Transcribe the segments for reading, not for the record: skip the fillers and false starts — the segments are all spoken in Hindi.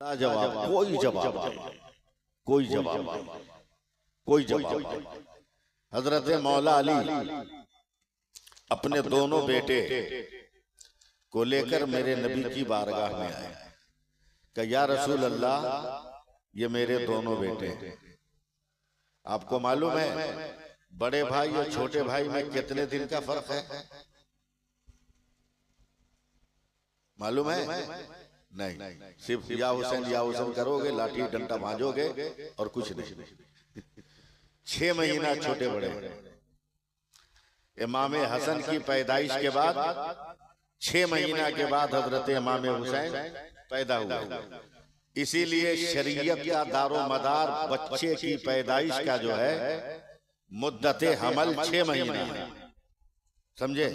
जवाब, कोई जवाब नहीं, कोई जवाब नहीं, कोई जवाब नहीं। हजरत मौला अली अपने दोनों बेटे को लेकर मेरे नबी की बारगाह में आए कि या रसूल अल्लाह, ये मेरे दोनों बेटे हैं। आपको मालूम है बड़े भाई और छोटे भाई में कितने दिन का फर्क है? मालूम है? नहीं, सिर्फ या हुसैन करोगे, लाठी डंडा भांजोगे और कुछ नहीं। 6 महीना छोटे बड़े। इमाम हसन की पैदाइश के बाद 6 महीना के बाद हजरत इमाम हुसैन पैदा हुए। इसीलिए शरीयत का दारो मदार बच्चे की पैदाइश का जो है मुद्दते हमल 6 महीना है, समझे?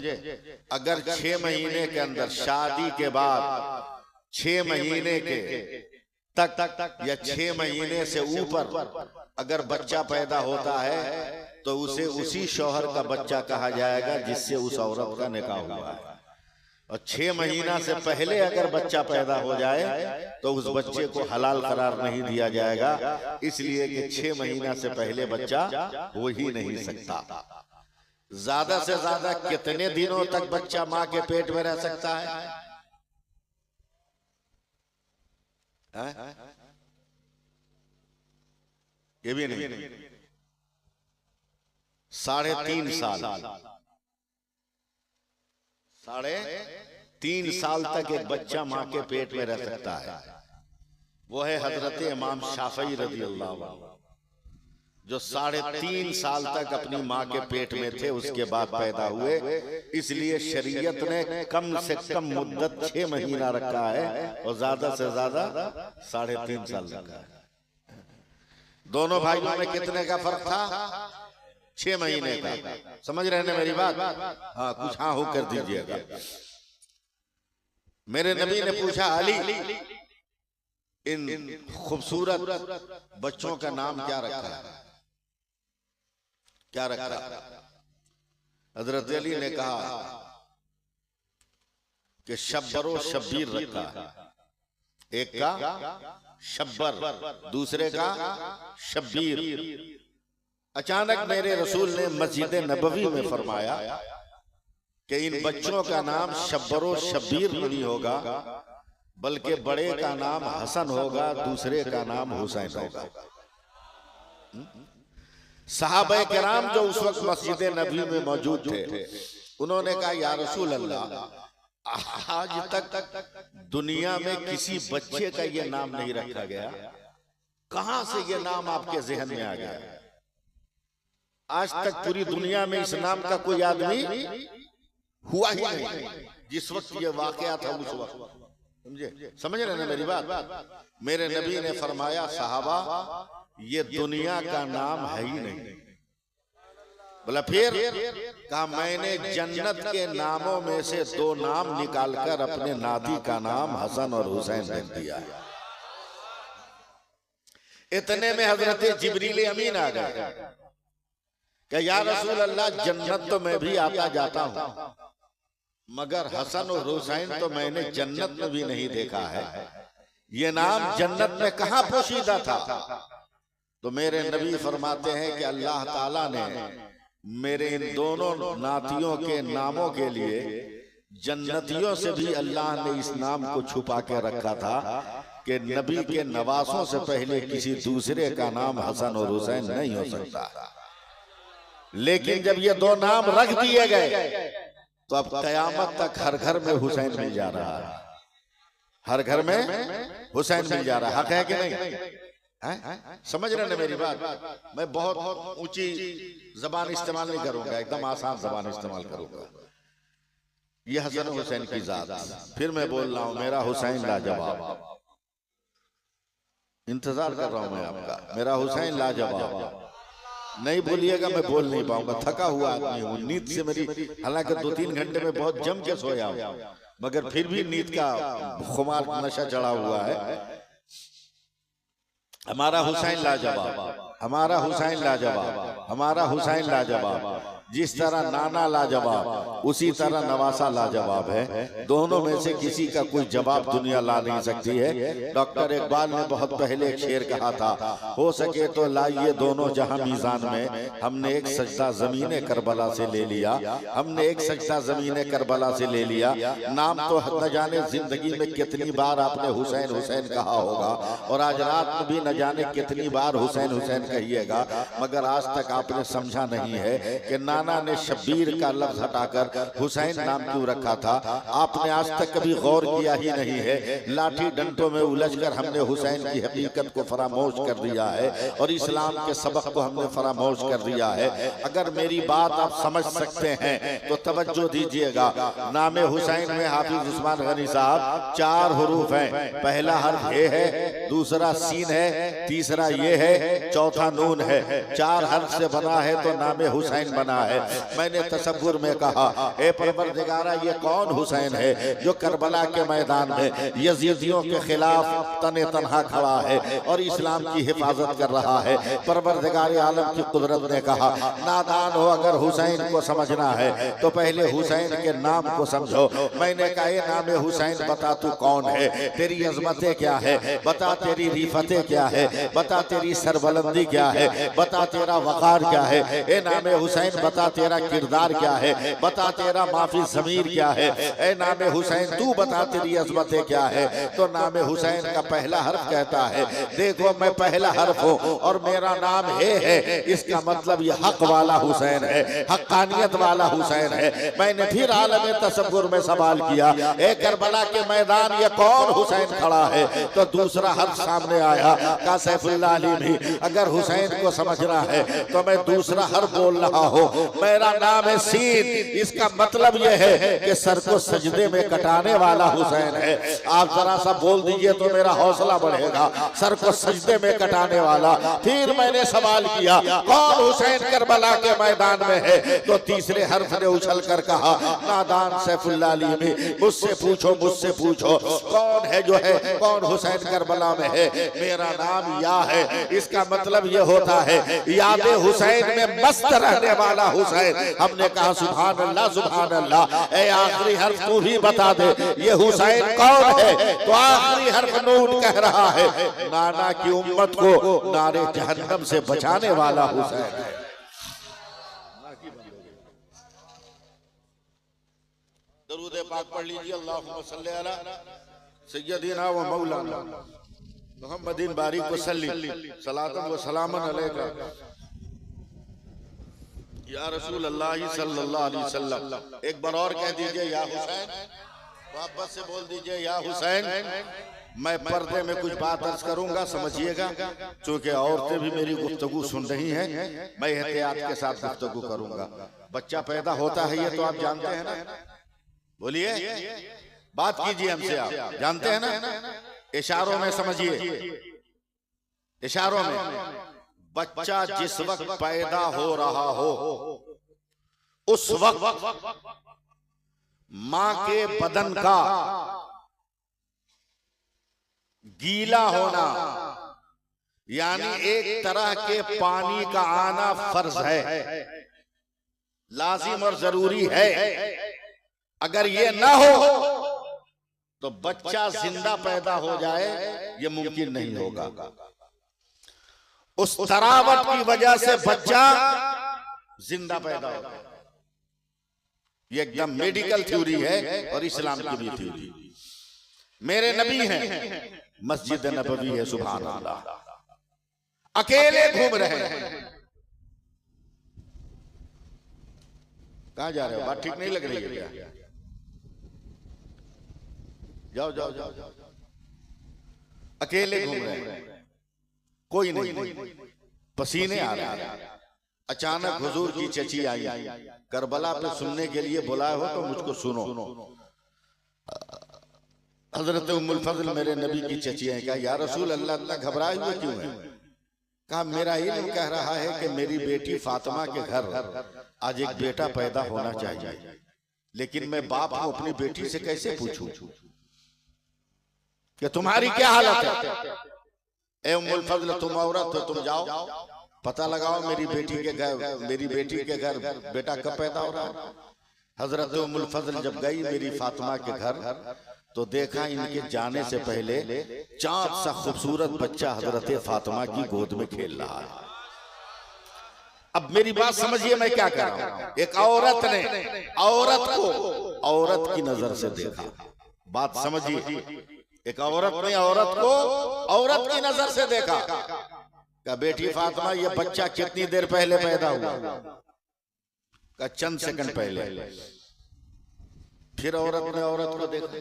अगर 6 महीने के अंदर शादी के बाद 6 महीने के तक या 6 महीने से ऊपर अगर बच्चा पैदा होता है तो उसे उसी शौहर का बच्चा कहा जाएगा जिससे उस औरत का निकाह हुआ है। और 6 महीना से पहले अगर बच्चा पैदा हो जाए तो उस बच्चे को हलाल करार नहीं दिया जाएगा, इसलिए कि 6 महीना से पहले बच्चा हो ही नहीं सकता। ज्यादा से ज्यादा कितने दिनों तक बच्चा मां के पेट में रह सकता है? ये भी नहीं, 3.5 साल। 3.5 साल तक एक बच्चा मां के पेट में रह सकता है। वो है हजरत इमाम शाफई रज़ी अल्लाह अन्हु, जो 3.5 साल तक अपनी मां के पेट में थे, उसके बाद पैदा हुए। इसलिए शरीयत ने कम से कम मुद्दत 6 महीना रखा है और ज्यादा से ज्यादा 3.5 साल रखा है। दोनों भाइयों में कितने का फर्क था? 6 महीने का। समझ रहे हैं मेरी बात? हाँ, कुछ हाँ हो कर दीजिएगा। मेरे नबी ने पूछा, अली, इन खूबसूरत बच्चों का नाम क्या रखा है? क्या रखा? हजरत अली ने कहा कि शब्बर शब्बीर रखा है। एक का शब्बर, दूसरे का शब्बीर। अचानक मेरे रसूल ने मस्जिद नबवी में फरमाया कि इन बच्चों का नाम शब्बर शब्बीर नहीं होगा, बल्कि बड़े का नाम हसन होगा, दूसरे का नाम हुसैन होगा। सहाबा किराम जो उस वक्त मस्जिद नबवी में मौजूद थे, उन्होंने कहा, या रसूल अल्लाह, आज तक दुनिया में किसी बच्चे का ये नाम नहीं रखा गया, कहां से ये नाम आपके जहन में आ गया? आज तक पूरी दुनिया में इस नाम का कोई आदमी हुआ ही नहीं जिस वक्त ये वाकया था, उस वक्त। समझे? समझ रहे ना मेरी बात? मेरे नबी ने फरमाया, साहबा, ये दुनिया का नाम है ही नहीं। बोला फिर? कहा, मैंने जन्नत के नामों में से 2 नाम निकालकर अपने नाती का नाम हसन और हुसैन रख दिया। इतने में हजरत जिब्रील अमीन आ गए कि या रसूल अल्लाह, जन्नत तो मैं भी आता जाता हूं, मगर हसन और हुसैन तो मैंने जन्नत में भी नहीं देखा है। ये नाम जन्नत में कहां पोशीदा था? तो मेरे नबी फरमाते हैं कि अल्लाह ताला ने मेरे इन दोनों नातियों के नामों के लिए जन्नतियों से भी अल्लाह ने इस नाम को छुपा के रखा था कि नबी के नवासों से पहले किसी दूसरे का नाम हसन और हुसैन नहीं हो सकता। लेकिन जब ये 2 नाम रख दिए गए तो अब कयामत तक हर घर में हुसैन मिल जा रहा है, हर घर में हुसैन मिल जा रहा है। हक है कि नहीं? समझ रहे ना मेरी बात? मैं बहुत ऊंची जबान इस्तेमाल नहीं करूंगा, एकदम आसान जबान इस्तेमाल करूंगा। ये हसन हुसैन की जात। फिर मैं बोल रहा हूं, मेरा हुसैन लाजवाब। इंतजार कर रहा हूं मैं आपका। मेरा हुसैन लाजवाब। नहीं बोलिएगा, मैं बोल नहीं पाऊंगा, थका हुआ आदमी हूं। नींद से मेरी, हालांकि 2-3 घंटे में बहुत जम के सोया हूं, मगर फिर भी नींद का खुमार नशा चढ़ा हुआ है। हमारा हुसैन लाजवाब, हमारा हुसैन लाजवाब, हमारा हुसैन लाजवाब। जिस तरह नाना लाजवाब उसी तरह नवासा लाजवाब है। दोनों में से किसी का कोई जवाब दुनिया ला नहीं सकती है। डॉक्टर इकबाल ने बहुत पहले एक शेर कहा था, हो सके तो लाइए दोनों जहां मीजान में, हमने एक सजदा ज़मीने करबला से ले लिया, हमने एक सजदा ज़मीने करबला से ले लिया। नाम तो न जाने जिंदगी में कितनी बार आपने हुसैन हुसैन कहा होगा, और आज रात में भी न जाने कितनी बार हुसैन हुसैन कहिएगा, मगर आज तक आपने समझा नहीं है कि नाना ने शब्बीर का लफ्ज हटाकर हुसैन नाम क्यों रखा था। आपने आज तक कभी गौर किया ही नहीं है। लाठी डंडों में उलझकर हमने हुसैन की हकीकत को फरामोश कर दिया है और इस्लाम के सबक को हमने फरामोश कर दिया है। अगर मेरी बात आप समझ सकते हैं तो तवज्जो दीजिएगा। नाम हुसैन में हाफिज उस्मान गनी साहब 4 हुरूफ हैं। पहला हर्फ ये है, दूसरा सीन है, तीसरा ये है, चौथा नून है। 4 हर्फ से बना है तो नाम हुसैन बना है। मैंने तसव्वुर में कहा, ए परवरदिगारा, ये कौन हुसैन है जो करबला के मैदान में यजीदियों के खिलाफ तने तनहा खड़ा है और इस्लाम की हिफाजत कर रहा है। परवरदिगार आलम की कुदरत ने कहा, नादान हो अगर हुसैन को समझना है तो पहले हुसैन के नाम को समझो। मैंने कहा, ये नाम हुसैन बता तू कौन है, तेरी अजमतें क्या है, बता तेरी रिफतें क्या है, बता तेरी सरबलंदी क्या है, बता तेरा वकार क्या है। ए नाम हुसैन बता तेरा किरदार क्या है, बता तेरा माफी ज़मीर क्या है। ए नाम हुसैन तू बता तेरी अजमतें क्या है। तो नाम हुसैन का पहला हर्फ कहता है, देखो मैं पहला हर्फ हूँ और मेरा नाम है। इसका मतलब ये हक वाला हुसैन है, हक्कानियत वाला हुसैन है। मैंने फिर आलम तसव्वुर में सवाल किया, ए करबला के मैदान ये कौन हुसैन खड़ा है। तो दूसरा हर्फ सामने आया, का सैफुल्लाह अली भी अगर हुसैन को समझना है तो मैं दूसरा हर्फ बोल रहा हूँ, मेरा नाम है सीन। इसका मतलब यह है कि सर को सजदे में कटाने वाला हुसैन है। आप जरा सा बोल दीजिए तो मेरा हौसला बढ़ेगा, सर को सजदे में कटाने वाला। फिर मैंने सवाल किया, कौन हुसैन करबला के मैदान में है। तो तीसरे हर्फ ने उछल कर कहा, नादान सैफुल्लाह अली में, मुझसे पूछो, मुझसे पूछो कौन है जो है, कौन हुसैन करबला में है। मेरा नाम या है। इसका मतलब यह होता है याद हुसैन में मस्त रहने वाला हुसैन। हमने कहा सुभान अल्लाह, सुभान अल्लाह। ए आखिरी हर्फ तू भी बता दे ये हुसैन कौन है। तो आखिरी हर्फ नून कह रहा है, नाना की उम्मत को नारे जहन्नम से बचाने वाला हुसैन है। दरूद पाक पढ़ लीजिए, अल्लाहुम्मा सल्ली अला सय्यदिना व मौलाना मुहम्मदिन बारिक वसल्ली सलातन व सलामन अलैका या रसूल अल्लाह सल्लल्लाहु अलैहि वसल्लम। एक बार और कह दीजिए, या हुसैन। वापस से बोल दीजिए, या हुसैन। मैं पर्दे में कुछ बात अर्ज करूंगा, समझिएगा, क्योंकि औरतें भी मेरी गुफ्तगू सुन रही हैं। मैं एहतियात के साथ गुफ्तगू करूंगा। बच्चा पैदा होता है ये तो आप जानते हैं ना। बोलिए, बात कीजिए हमसे, आप जानते हैं ना। इशारों में समझिए, इशारों में। बच्चा जिस वक्त पैदा हो रहा हो उस वक्त मां के बदन का गीला होना, यानी एक तरह के पानी का आना फर्ज है, लाजिम और जरूरी है। अगर ये ना हो तो बच्चा जिंदा पैदा हो जाए ये मुमकिन नहीं होगा। उस तरावट की वजह से बच्चा जिंदा पैदा होता है। ये एकदम मेडिकल थ्योरी है और इस्लाम की भी थ्योरी। मेरे नबी हैं, मस्जिद नबवी है, सुभान अल्लाह, अकेले घूम रहे हैं। कहां जा रहे हो? बात ठीक नहीं लग रही है क्या? जाओ जाओ जाओ जाओ। अकेले घूम रहे हैं, कोई नहीं, पसीने आ रहे हैं। अचानक हुजूर की चची आई, करबला पे सुनने के लिए बुलाए हो तो मुझको सुनो। हजरत उम्मुल फजल मेरे नबी की चची है। कहा, या रसूल अल्लाह, इतना घबराए हुए क्यों है? कहा, मेरा इल्म कह रहा है कि मेरी बेटी फातिमा के घर आज एक बेटा पैदा होना चाहिए, लेकिन मैं बाप को अपनी बेटी से कैसे पूछूं कि तुम्हारी क्या हालत है? ए उम्मुल फजल, तुम औरत हो, तुम जाओ पता लगाओ मेरी बेटी के घर बेटा कब पैदा हो रहा है। हजरत उम्मुल फजल जब गई मेरी फातिमा के घर तो देखा इनके जाने से पहले चाँद सा खूबसूरत बच्चा हजरत फातिमा की गोद में खेल रहा है। अब मेरी बात समझिए मैं क्या कर रहा हूं। एक औरत ने औरत को औरत की नजर से देखा। बात समझिए, एक औरत ने औरत को औरत की नजर से देखा। का बेटी फातिमा ये बच्चा कितनी देर पहले पैदा हुआ? का चंद सेकंड पहले। फिर औरत ने औरत को देखा,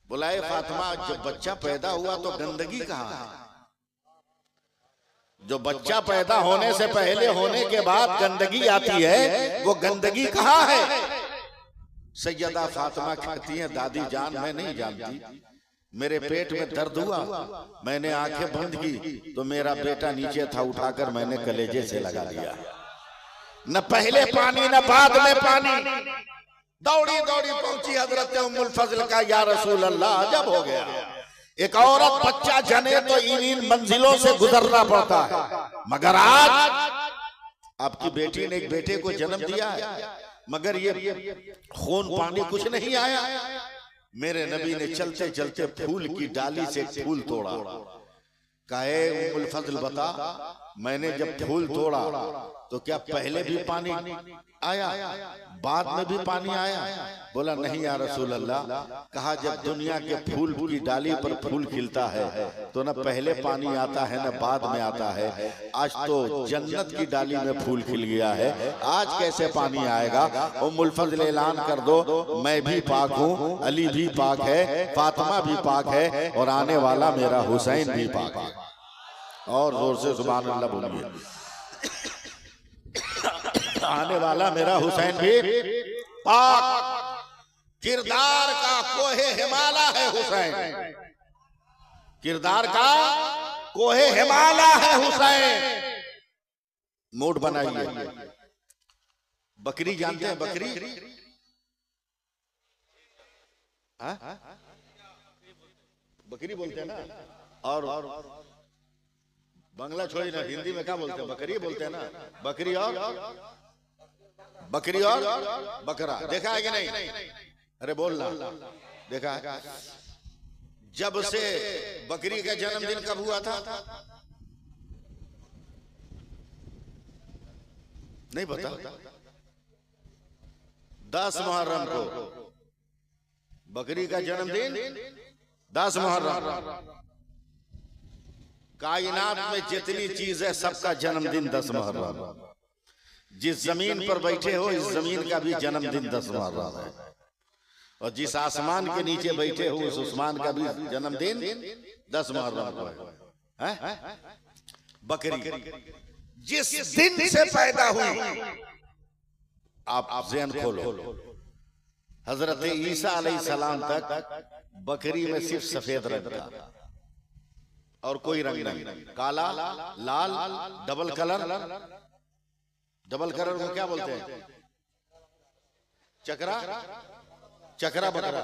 बुलाए फातिमा जब बच्चा पैदा हुआ तो गंदगी कहाँ है? जो बच्चा पैदा होने से पहले होने के बाद गंदगी आती है वो गंदगी कहाँ है? सैयदा फातिमा कहती हैं दादी जान मैं नहीं जानती, मेरे पेट में दर्द हुआ, मैंने आंखें बंद की तो मेरा बेटा नीचे था, उठाकर मैंने कलेजे से लगा दिया। न पहले पानी न बाद में पानी। दौड़ी दौड़ी पहुंची हजरत उम्मुल फजल का या रसूल अल्लाह जब हो गया। एक औरत बच्चा जने तो इन मंजिलों से गुजरना पड़ता है, मगर आज आपकी बेटी ने एक बेटे को जन्म दिया है, मगर ये खून पानी कुछ नहीं आया। मेरे नबी ने चलते चलते फूल की डाली से फूल तोड़ा। कहे उम्मुल फजल बता, मैंने जब फूल तोड़ा तो क्या पहले भी पानी आया, बाद में भी पानी आया? बोला नहीं या रसूल अल्लाह। कहा जब दुनिया के फूल की डाली पर फूल खिलता है तो न पहले पानी आता है न बाद में आता है। आज तो जन्नत की डाली में फूल खिल गया है, आज कैसे पानी आएगा? उम्मुल फजल ऐलान कर दो मैं भी पाक हूँ, अली भी पाक है, फातिमा भी पाक है और आने वाला मेरा हुसैन भी पाक है। और जोर से सुभान अल्लाह बोलिए। आने वाला मेरा हुसैन भी पाक। किरदार का कोहे हिमाला है हुसैन, किरदार का कोहे हिमाला है हुसैन। मूड बनाइए। बकरी जानते हैं? बकरी बकरी बोलते हैं ना। और बांग्ला छोड़ी ना, हिंदी में क्या बोलते हैं? बकरी बोलते हैं ना। बकरी और बकरा देखा है कि नहीं? अरे बोलना देखा है? जब से बकरी का जन्मदिन कब हुआ था? नहीं पता। 10 मुहर्रम को बकरी का जन्मदिन 10 मुहर्रम। कायनात में जितनी चीज है सबका जन्मदिन 10 मुहर्रम। जिस जमीन पर बैठे हो इस जमीन का भी जन्मदिन 10 मुहर्रम है, और जिस आसमान के नीचे बैठे हो उस आसमान का भी जन्मदिन 10 मुहर्रम को है। बकरी जिस दिन से पैदा हुई, आप ज़हन खोलो, हजरत ईसा अलैहिस्सलाम तक बकरी में सिर्फ सफेद रंग था और कोई रंग नहीं। काला, लाल, डबल कलर। डबल कलर को क्या बोलते हैं? चकरा, चकरा बकरा।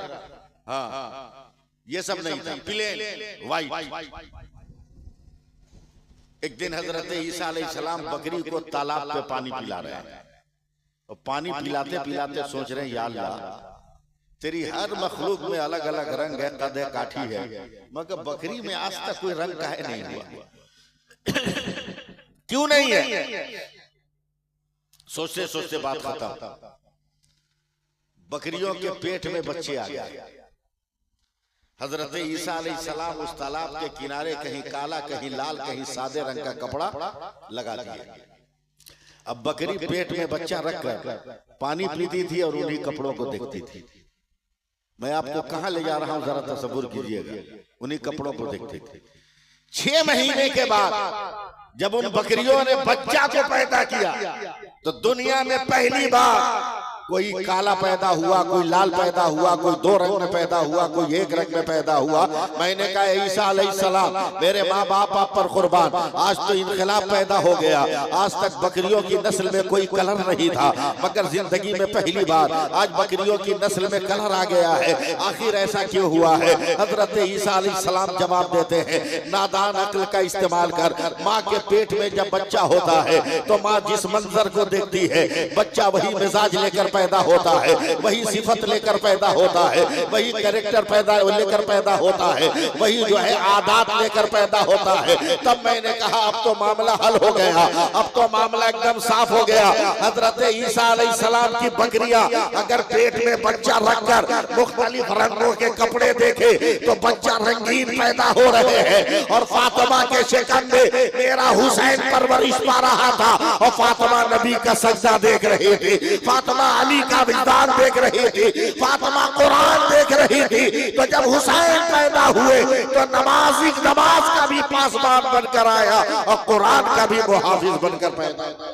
हाँ, ये सब नहीं था, प्लेन वाइट। एक दिन हजरत ईसा अलैहिस्सलाम बकरी को तालाब पे पानी पिला रहे हैं, और पानी पिलाते पिलाते सोच रहे हैं या अल्लाह तेरी हर मखलूक में अलग अलग रंग है, कद है, काठी है, मगर बकरी में आज तक कोई रंग काहे नहीं हुआ? क्यों नहीं है? सोचते सोचते बात खत्म। बकरियों के पेट में बच्चे आ गए। हजरत ईसा अलैहिस्सलाम उस तालाब के किनारे कहीं काला, कहीं लाल, कहीं सादे रंग का कपड़ा लगा दिया। अब बकरी पेट में बच्चा रखकर पानी पीती थी और उन्हीं कपड़ों को देखती थी। मैं आपको कहां ले जा रहा हूं जरा तसव्वुर कीजिएगा। उन्हीं कपड़ों को देखते थे। 6 महीने के बाद जब उन बकरियों ने बच्चा को पैदा किया तो दुनिया में पहली बार कोई काला पैदा हुआ, कोई लाल पैदा हुआ, कोई दो रंग में पैदा हुआ, कोई एक रंग में पैदा हुआ। मैंने कहा ईसा अलैहिस्सलाम मेरे माँ बाप आप पर कुर्बान, आज तो इनकलाब पैदा हो गया। आज तक बकरियों की नस्ल में कोई कलर नहीं था, मगर जिंदगी में पहली बार आज बकरियों की नस्ल में कलर आ गया है। आखिर ऐसा क्यों हुआ है? हजरत ईसा अलैहिस्सलाम जवाब देते हैं, नादान अक्ल का इस्तेमाल कर। माँ के पेट में जब बच्चा होता है तो माँ जिस मंजर को देखती है, बच्चा वही मिजाज लेकर पैदा होता है, वही सिफत लेकर पैदा होता है, वही कैरेक्टर पैदा लेकर पैदा होता है, वही जो है आदात लेकर पैदा होता है। तब मैंने कहा अब तो मामला हल हो गया, अब तो मामला एकदम साफ हो गया। हजरत ईसा अलैहिस्सलाम की बकरियां अगर पेट में बच्चा रखकर मुख्तलिफ रंगों के कपड़े देखे तो बच्चा रंगीन पैदा हो रहे हैं। और फातिमा के शिकन में मेरा हुसैन परवरिश पा रहा था, और फातिमा नबी का सजदा देख रही थी, फातिमा अली का विजदान देख रही थी, फातिमा कुरान देख रही थी। तो जब हुसैन पैदा हुए तो नमाज का भी पासबान बनकर आया और कुरान का भी मुहाफिज बनकर पैदा हुआ।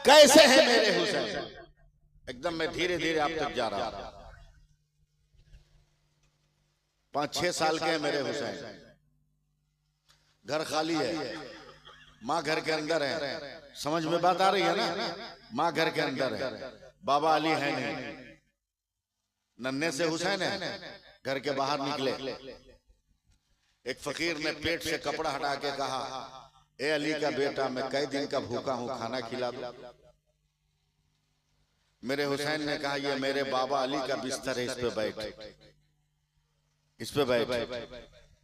कैसे हैं मेरे हुसैन? एकदम मैं धीरे धीरे आप तक जा रहा हूं। 5-6 साल के हैं मेरे हुसैन, घर खाली है, माँ घर के अंदर है। समझ में बात आ रही है ना? माँ घर के अंदर है, बाबा अली है नहीं, नन्हे से हुसैन है। घर के बाहर निकले, एक फकीर ने पेट से कपड़ा हटा के कहा, ए अली का बेटा, मैं कई दिन का भूखा हूं, खाना खिला दो। मेरे हुसैन ने कहा, ये मेरे बाबा अली का बिस्तर है, इस पे बैठ, इस पे बैठ।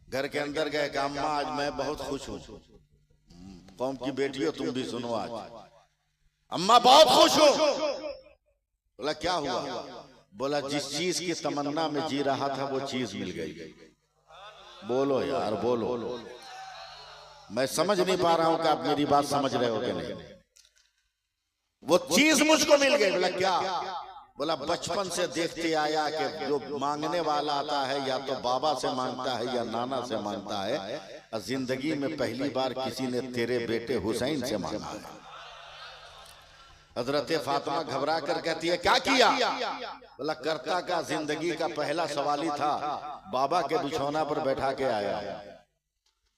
घर के अंदर गए, कहा अम्मा आज मैं बहुत खुश हूं। कौम की बेटी हो तुम भी सुनो आज। अम्मा बहुत खुश हो। बोला क्या हुआ? बोला जिस चीज की तमन्ना में जी रहा था वो चीज मिल गई। बोलो यार बोलो, मैं समझ नहीं पा रहा हूं कि आप मेरी बात समझ रहे हो कि नहीं। वो चीज मुझको मिल गई। बोला क्या? बोला बचपन से देखते आया कि जो मांगने वाला आता है या तो बाबा से मांगता है या नाना से मांगता है, और जिंदगी में पहली बार किसी ने तेरे बेटे हुसैन से मांगा है। हजरत फातिमा घबरा कर कहती है क्या किया? बोला करता का जिंदगी का पहला सवाल ही था, बाबा के बिछौना पर बैठा के आया,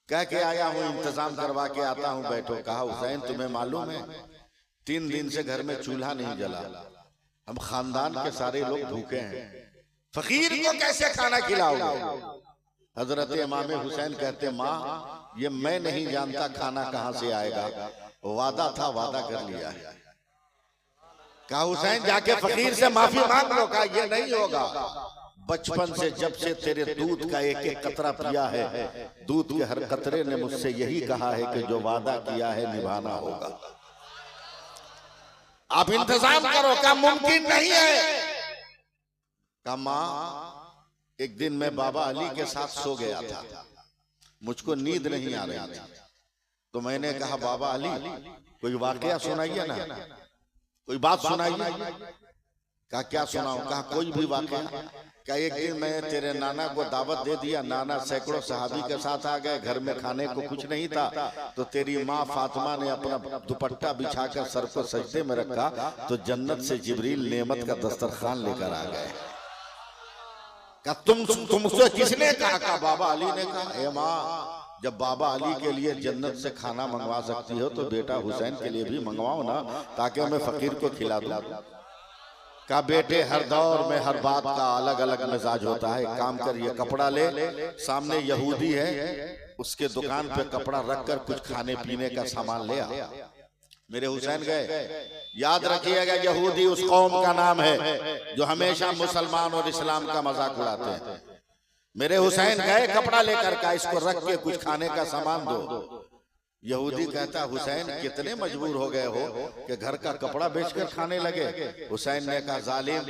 कह के आया हूँ इंतजाम करवा के आता हूँ, बैठो। कहा हुसैन तुम्हें मालूम है 3 दिन से घर में चूल्हा नहीं जला, हम खानदान के सारे लोग भूखे हैं, फकीर को कैसे खाना खिलाओगे? हजरत इमाम हुसैन कहते माँ ये मैं नहीं जानता खाना कहाँ से आएगा, वादा था वादा कर लिया है। कहा हुसैन जाके फकीर से माफी मांग लो। कहा ये नहीं होगा, बचपन से जब से तेरे दूध का एक एक कतरा पिया है, दूध के हर कतरे ने मुझसे यही कहा है कि जो वादा किया है निभाना होगा, आप इंतजाम करो। क्या मुमकिन नहीं है? कहा माँ एक दिन मैं बाबा अली के साथ सो गया था, मुझको नींद नहीं आ रही थी, तो मैंने कहा बाबा अली कोई वाकया सुनाइए ना, कोई बात सुनाइए। कहा क्या सुनाऊं? कहा कोई भी वाकया। क्या एक दिन मैं तेरे नाना को दावत दे दिया, नाना सैकड़ों सहाबी के साथ आ गए, घर में खाने को कुछ नहीं था, तो तेरी माँ फातिमा ने अपना दुपट्टा बिछाकर सर को सजदे में रखा, तो जन्नत से जिब्रील नेमत का दस्तरखान लेकर आ गए। क्या तुमसे किसने कहा? कहा बाबा अली ने कहा। ए माँ जब बाबा अली के लिए जन्नत से खाना मंगवा सकती हो तो बेटा हुसैन के लिए भी मंगवाओ ना, ताकि मैं फकीर को खिला दूं। का बेटे हर दौर में हर बात का अलग अलग मिजाज होता है। काम कर, ये कपड़ा ले, सामने यहूदी है, उसके दुकान पे कपड़ा रखकर कुछ खाने पीने का सामान ले आ। मेरे हुसैन गए। याद रखिएगा यहूदी उस कौम का नाम है जो हमेशा मुसलमान और इस्लाम का मजाक उड़ाते हैं। मेरे हुसैन गए, कपड़ा लेकर का इसको रख के कुछ खाने का सामान दो। यहूदी कहता हुसैन कितने मजबूर हो गए हो कि घर का कपड़ा बेचकर खाने लगे। हुसैन ने कहा जालिम,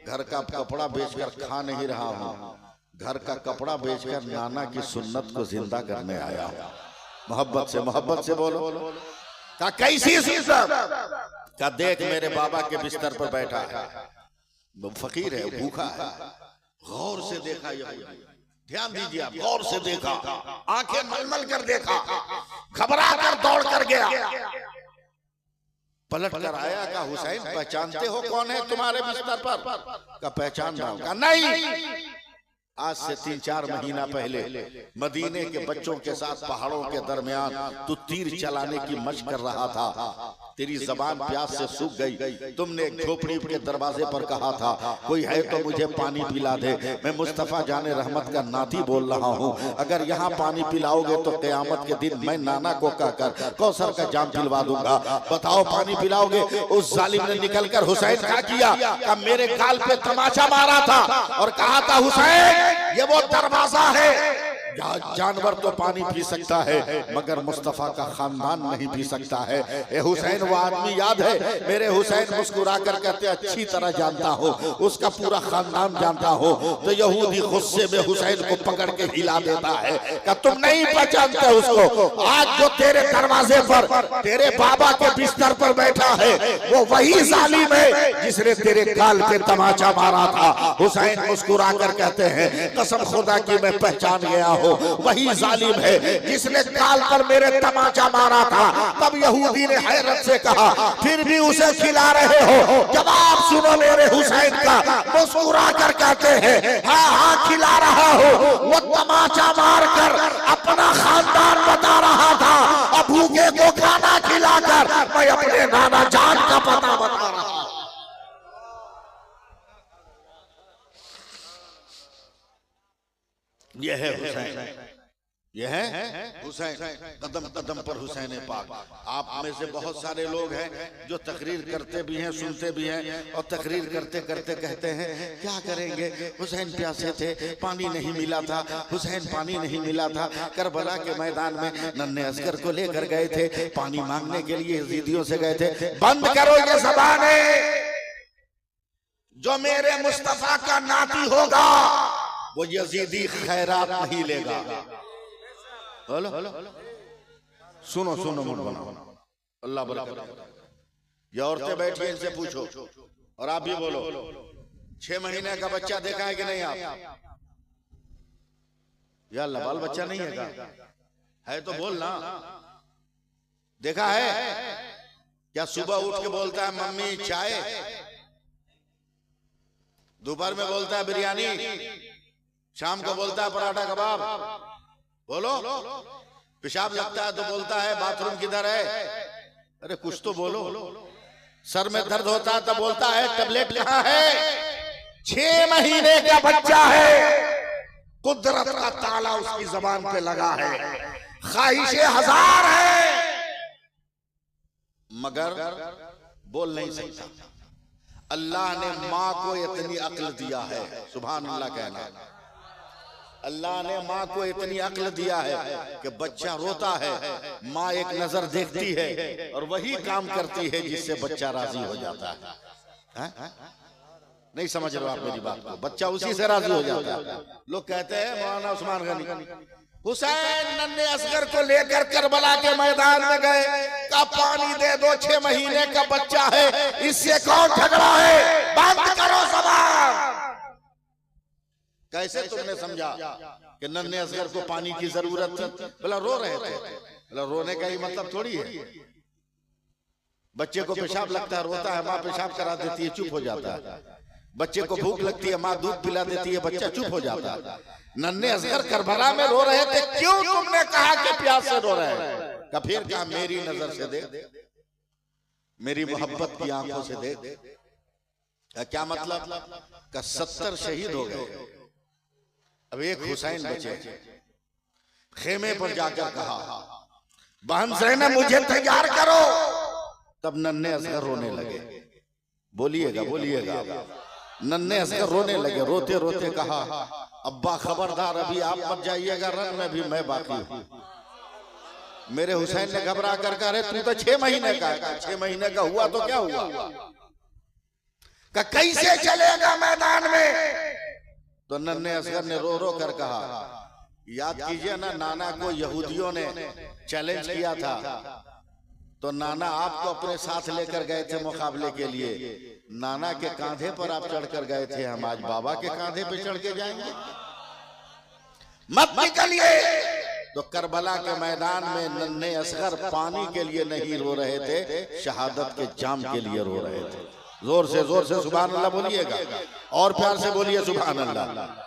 घर का कपड़ा बेचकर खा नहीं रहा हूँ, घर का कपड़ा बेचकर नाना की सुन्नत को जिंदा करने आया हूँ। मोहब्बत से बोलो। का कैसी सुन्नत? का देख मेरे बाबा के बिस्तर पर बैठा है, फकीर है, भूखा है, गौर से देखा यहूदी, ध्यान दीजिए आप, गौर से देखा, आंखें मलमल कर देखा, घबरा कर दौड़ कर गया, पलट कर आया, कहा हुसैन पहचानते हो कौन है तुम्हारे बिस्तर पर? का पहचान रहा हूं। कहा नहीं, आज से 3-4 महीना पहले मदीने के बच्चों के साथ पहाड़ों के दरमियान तू तीर चलाने की मशक कर रहा था, तेरी जबान प्यास से सूख गई, तुमने एक झोपड़ी के दरवाजे पर कहा था कोई है तो मुझे पानी पिला दे, मैं मुस्तफा जाने रहमत का नाती बोल रहा हूँ, अगर यहाँ पानी पिलाओगे तो क़यामत के दिन मैं नाना को कहकर कौसर का जाम पिलवा दूंगा, बताओ पानी पिलाओगे? उस जालिम ने निकल कर हुसैन क्या किया, मेरे गाल पे तमाचा मारा था और कहा था हुसैन ये वो दरवाजा है, जानवर तो पानी पी सकता है मगर मुस्तफा का खानदान नहीं पी सकता है। ए हुसैन वो आदमी याद है? मेरे हुसैन मुस्कुरा कर कहते अच्छी तरह जानता हो, उसका पूरा खानदान जानता हो। तो यहूदी गुस्से में हुसैन को पकड़ के हिला देता है कि तुम नहीं पहचानते उसको, आज जो तेरे दरवाजे पर तेरे बाबा के बिस्तर पर बैठा है वो वही जालिम है जिसने तेरे गाल पे तमाचा मारा था। हुसैन मुस्कुरा कर कहते हैं कसम खुदा की मैं पहचान गया हूँ, वही जालिम है जिसने गाल पर मेरे तमाचा मारा था। तब यहूदी ने हैरत से कहा फिर भी उसे खिला रहे हो? जवाब सुनो मेरे हुसैन का, मुस्कुरा कर कहते हैं हाँ हाँ खिला रहा हो। वो तमाचा मार कर अपना खानदान बता रहा था, अब भूखे को खाना खिलाकर मैं अपने नाना जान का पता बता रहा हूं। यह है हुसैन, यह है हुसैन, कदम कदम पर हुसैन पाक। आप में से बहुत सारे लोग हैं जो तकरीर करते भी हैं, सुनते भी हैं और तकरीर करते करते कहते हैं क्या करेंगे, हुसैन प्यासे थे पानी नहीं मिला था, हुसैन पानी नहीं मिला था। करबला के मैदान में नन्हे असगर को लेकर गए थे, पानी मांगने के लिए यजीदियों से गए थे। बंद करो ये ज़बानें, जो मेरे मुस्तफा का नाती होगा वो यजीदी खैरात नहीं लेगा। हेलो सुनो सुनो मुंड बनाओ, अल्लाह बरकत। ये औरतें बैठी इनसे पूछो और आप भी बोलो 6 महीने का बच्चा देखा है कि नहीं आप? या अल्लाह बाल बच्चा नहीं है का? है तो बोलना, देखा है क्या? सुबह उठ के बोलता है मम्मी चाय, दोपहर में बोलता है बिरयानी, शाम को बोलता है पराठा कबाब। बोलो, पेशाब लगता है तो बोलता है बाथरूम किधर है? अरे कुछ तो बोलो। सर में दर्द होता है तो बोलता है टैबलेट कहाँ है? 6 महीने का बच्चा है, कुदरत का ताला उसकी जबान पे लगा है, ख्वाहिशें हजार है मगर बोल नहीं सकता। अल्लाह ने माँ को इतनी अक्ल दिया है, सुभान अल्लाह कहना। अल्लाह ने माँ को इतनी अक्ल दिया है कि बच्चा रोता है, माँ एक नजर देखती है और वही काम करती है जिससे बच्चा राजी हो जाता है। नहीं समझ रहे हो आप मेरी बात को? बच्चा उसी से राजी हो जाता है। लोग कहते हैं मौलाना उस्मान गनी हुसैन नन्हे असगर को लेकर करबला के मैदान में गए, का पानी दे दो, 6 महीने का बच्चा है, इससे कौन झगड़ा है? बंद करो ज़बान। कैसे तुमने समझा कि नन्हे असगर को पानी की जरूरत थी? बोला रो रहे थे। बोला रोने का ही मतलब थोड़ी है, बच्चे को पेशाब लगता है रोता है, माँ पेशाब करा देती है चुप हो जाता है। बच्चे को भूख लगती है, माँ दूध पिला देती है, बच्चा चुप हो जाता है। नन्हे असगर करबला में रो रहे थे, क्यों तुमने कहा कि प्यास से रो रहे हैं? का फिर कहा मेरी नजर से देख, मेरी मोहब्बत की आंखों से देख। क्या मतलब? का 70 शहीद हो गए, अब एक हुसैन बचे। खेमे पर जाकर कहा बहन ज़ैनब मुझे तैयार करो। तब नन्हे असगर रोने लगे। बोलिएगा बोलिएगा। नन्हे असगर रोने लगे, रोते रोते कहा अब्बा खबरदार अभी आप मत जाइएगा, रन में भी मैं बाकी हूं। मेरे हुसैन ने घबरा कर कहा तू तो 6 महीने का है। 6 महीने का हुआ तो क्या हुआ? कैसे चलेगा मैदान में? तो नन्हे असगर ने रो रो कर कहा याद कीजिए ना, नाना को यहूदियों ने चैलेंज किया था तो नाना आपको अपने साथ लेकर गए थे मुकाबले के लिए, नाना के कांधे पर आप चढ़कर गए थे, हम आज बाबा के कांधे पे चढ़ के जाएंगे? मत निकलिए। तो करबला के मैदान में नन्हे असगर पानी के लिए नहीं रो रहे थे, शहादत के जाम के लिए रो रहे थे। जोर से सुभान अल्लाह बोलिएगा, और प्यार से बोलिए सुभान अल्लाह।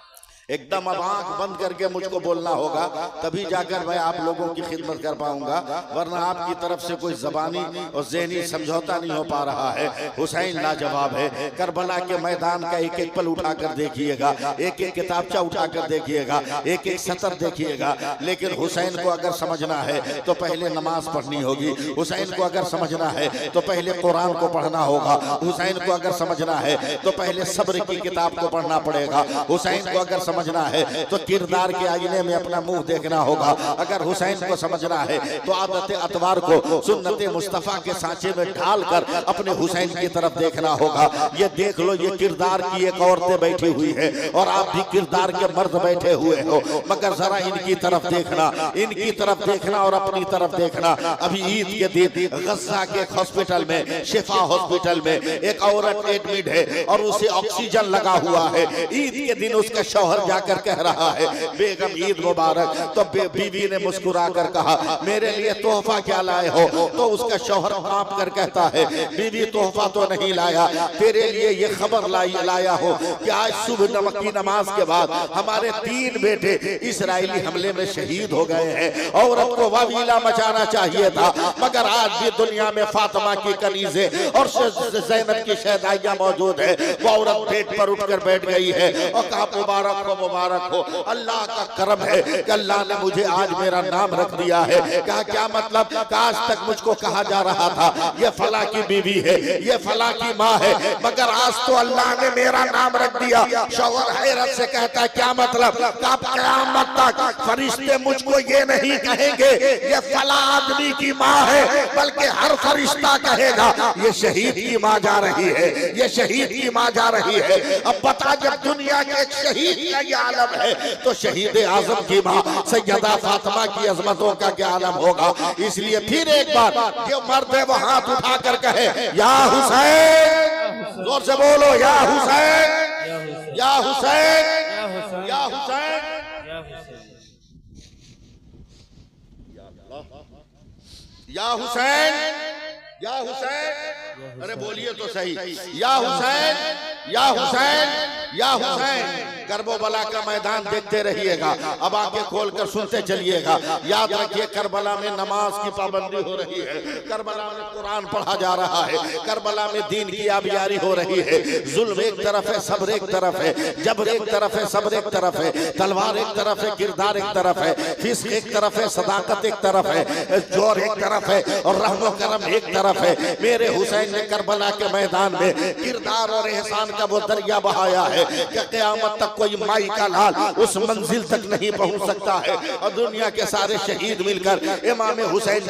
एकदम अब आंख बंद करके मुझको बोलना होगा, तभी जाकर मैं आप लोगों की खिदमत कर पाऊंगा, वरना आपकी तरफ से कोई जबानी और ज़हनी समझौता नहीं हो पा रहा है। हुसैन लाजवाब है। करबला के मैदान का एक एक पल उठाकर देखिएगा, एक एक किताबचा उठाकर देखिएगा, एक एक सतर देखिएगा। लेकिन हुसैन को अगर समझना है तो पहले नमाज पढ़नी होगी, हुसैन को अगर समझना है तो पहले कुरान को पढ़ना होगा, हुसैन को अगर समझना है तो पहले सब्र की किताब को पढ़ना पड़ेगा, हुसैन को अगर समझना है तो किरदार के आईने में अपना मुंह देखना होगा, अगर हुसैन को समझना है तो आदत अतवार को सुन्नत मुस्तफा के सांचे में ढालकर अपने हुसैन की तरफ देखना होगा। ये देख लो, ये किरदार की एक औरतें बैठी हुई है और आप भी किरदार के मर्द बैठे हुए हो, मगर जरा इनकी तरफ देखना, इनकी तरफ देखना और अपनी तरफ देखना। अभी ईद के दिन गज़ा के हॉस्पिटल में, शिफा हॉस्पिटल में एक औरत एडमिट है और उसे ऑक्सीजन लगा हुआ है। ईद के दिन उसका शौहर जाकर कह रहा है बेगम ईद मुबारक, तो बीवी ने मुस्कुरा कर कहा मेरे लिए तोहफा क्या लाए हो? तो उसका शौहर कांप कर कहता है बीवी तोहफा तो नहीं लाया, तेरे लिए ये खबर लाया हो कि आज सुबह की नमाज के बाद हमारे 3 बेटे इस्राएली हमले में शहीद हो गए हैं। औरत को वावीला मचाना चाहिए था, मगर आज भी दुनिया में फातिमा की कनीज़े और ज़ैनब की शहदाइयां मौजूद है। वो औरत पेट पर उठकर बैठ गई है और कहा मुबारक हो, मुबारक हो, अल्लाह का करम है कि अल्लाह ने मुझे आज मेरा नाम रख दिया है। कहा क्या मतलब? आज तक मुझको कहा जा रहा था ये फला की बीवी है, ये फला की माँ है, मगर आज तो अल्लाह ने मेरा नाम रख दिया। शौहर हैरत से कहता है क्या मतलब? क़यामत तक फरिश्ते मुझको ये नहीं कहेंगे ये फला आदमी की माँ है, बल्कि हर फरिश्ता कहेगा ये शहीद की माँ जा रही है, ये शहीद की माँ जा रही है। अब बता, जब दुनिया के एक शहीद का ये आलम है तो शहीद आजम की माँ सैयदा फातिमा की अजमतों का क्या आलम होगा? इसलिए फिर एक बार जो मर्द है वो हाथ उठाकर कहे या हुसैन, जोर से बोलो या हुसैन, या हुसैन, या हुसैन, या हुसैन, या हुसैन। अरे बोलिए तो सही, या हुसैन, या हुसैन, या हुसैन। करबला का मैदान देखते रहिएगा, अब आंखें खोलकर सुनते चलिएगा। याद रखिए करबला में नमाज की पाबंदी हो रही है, करबला में कुरान पढ़ा जा रहा है, करबला में दीन की आबियारी हो रही है। जुल्म एक तरफ है, सब्र एक तरफ है, जबर एक तरफ है, सब्र एक तरफ है, तलवार एक तरफ है, किरदार एक तरफ है, फिस्क एक तरफ है, सदाकत एक तरफ है, जोर एक तरफ है और रहमो करम एक तरफ है। मेरे हुसैन ने करबला के मैदान में किरदार और एहसान का वो दरिया बहाया है कि क़यामत तक कोई माई का लाल उस मंजिल तक नहीं पहुंच सकता है। और दुनिया के सारे शहीद मिलकर इमाम हुसैन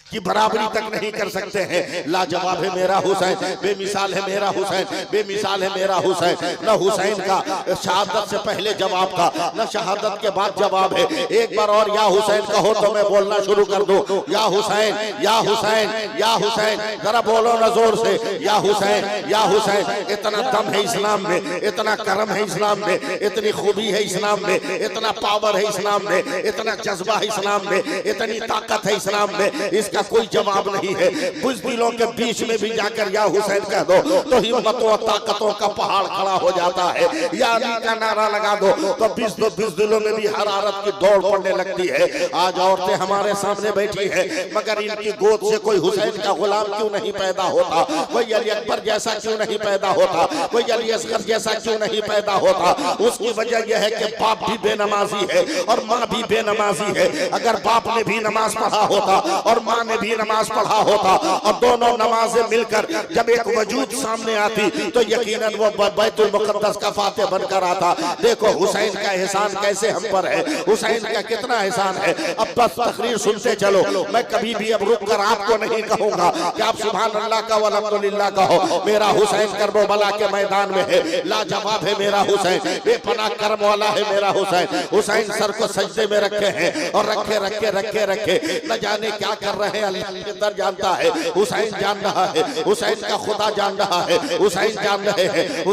की बराबरी तक नहीं कर सकते हैं। लाजवाब है मेरा हुसैन, बेमिसाल है मेरा हुसैन, बेमिसाल है मेरा हुसैन। न हुसैन का शहादत से पहले जवाब था, न शहादत के बाद जवाब है। एक बार और या हुसैन कहो तो मैं बोलना शुरू कर दूं। या हुसैन, या हुसैन, या हुसैन, जरा बोलो न जोर से, या हुसैन, या हुसैन। इतना दम है इस्लाम में, इतना करम है इस्लाम में, इतनी खूबी है इस्लाम में, इतना पावर है इस्लाम में, इतना जज्बा है इस्लाम में, इतनी ताकत है इस्लाम में, इसका कोई जवाब नहीं है। बुज़दिलों के बीच में भी जाकर या हुसैन कह दो तो हिम्मतों और ताकतों का पहाड़ खड़ा हो जाता है। या अली का नारा लगा दो तो बुज़दिलों में भी हरारत की दौड़ पड़ने लगती है। आज औरतें हमारे सामने बैठी है, मगर इनकी गोद से कोई हुसैन का गुलाम क्यों नहीं पैदा होता? कोई अली अकबर जैसा क्यों नहीं पैदा होता? कोई अली असगर जैसा क्यों नहीं पैदा होता? उसकी वजह यह है कि बाप भी बेनमाजी है और माँ भी बेनमाजी है। अगर बाप ने भी नमाज पढ़ा होता और माँ ने भी नमाज पढ़ा होता और दोनों नमाजें मिलकर जब एक वजूद सामने आती तो यकीनन वो बैतुल मुक़द्दस का फातिह बनकर आता। देखो हुसैन का एहसान कैसे हम पर है, हुसैन का कितना एहसान है। अब बस तकरीर सुनते चलो, मैं कभी भी अब रुक कर आपको नहीं कहूंगा कि आप सुभान अल्लाह का वल्हम्दुलिल्लाह कहो। मेरा हुसैन करबला के मैदान में है, लाजवाब है मेरा हुसैन, बेपनाह करम वाला है मेरा हुसैन। हुसैन सर को सजदे में रखे हैं और रखे रखे रखे रखे न जाने क्या कर रहे रहे अल्लाह बेहतर जानता है, हुसैन जान रहा है, हुसैन का खुदा जान रहा है, हुसैन जान रहे हैं,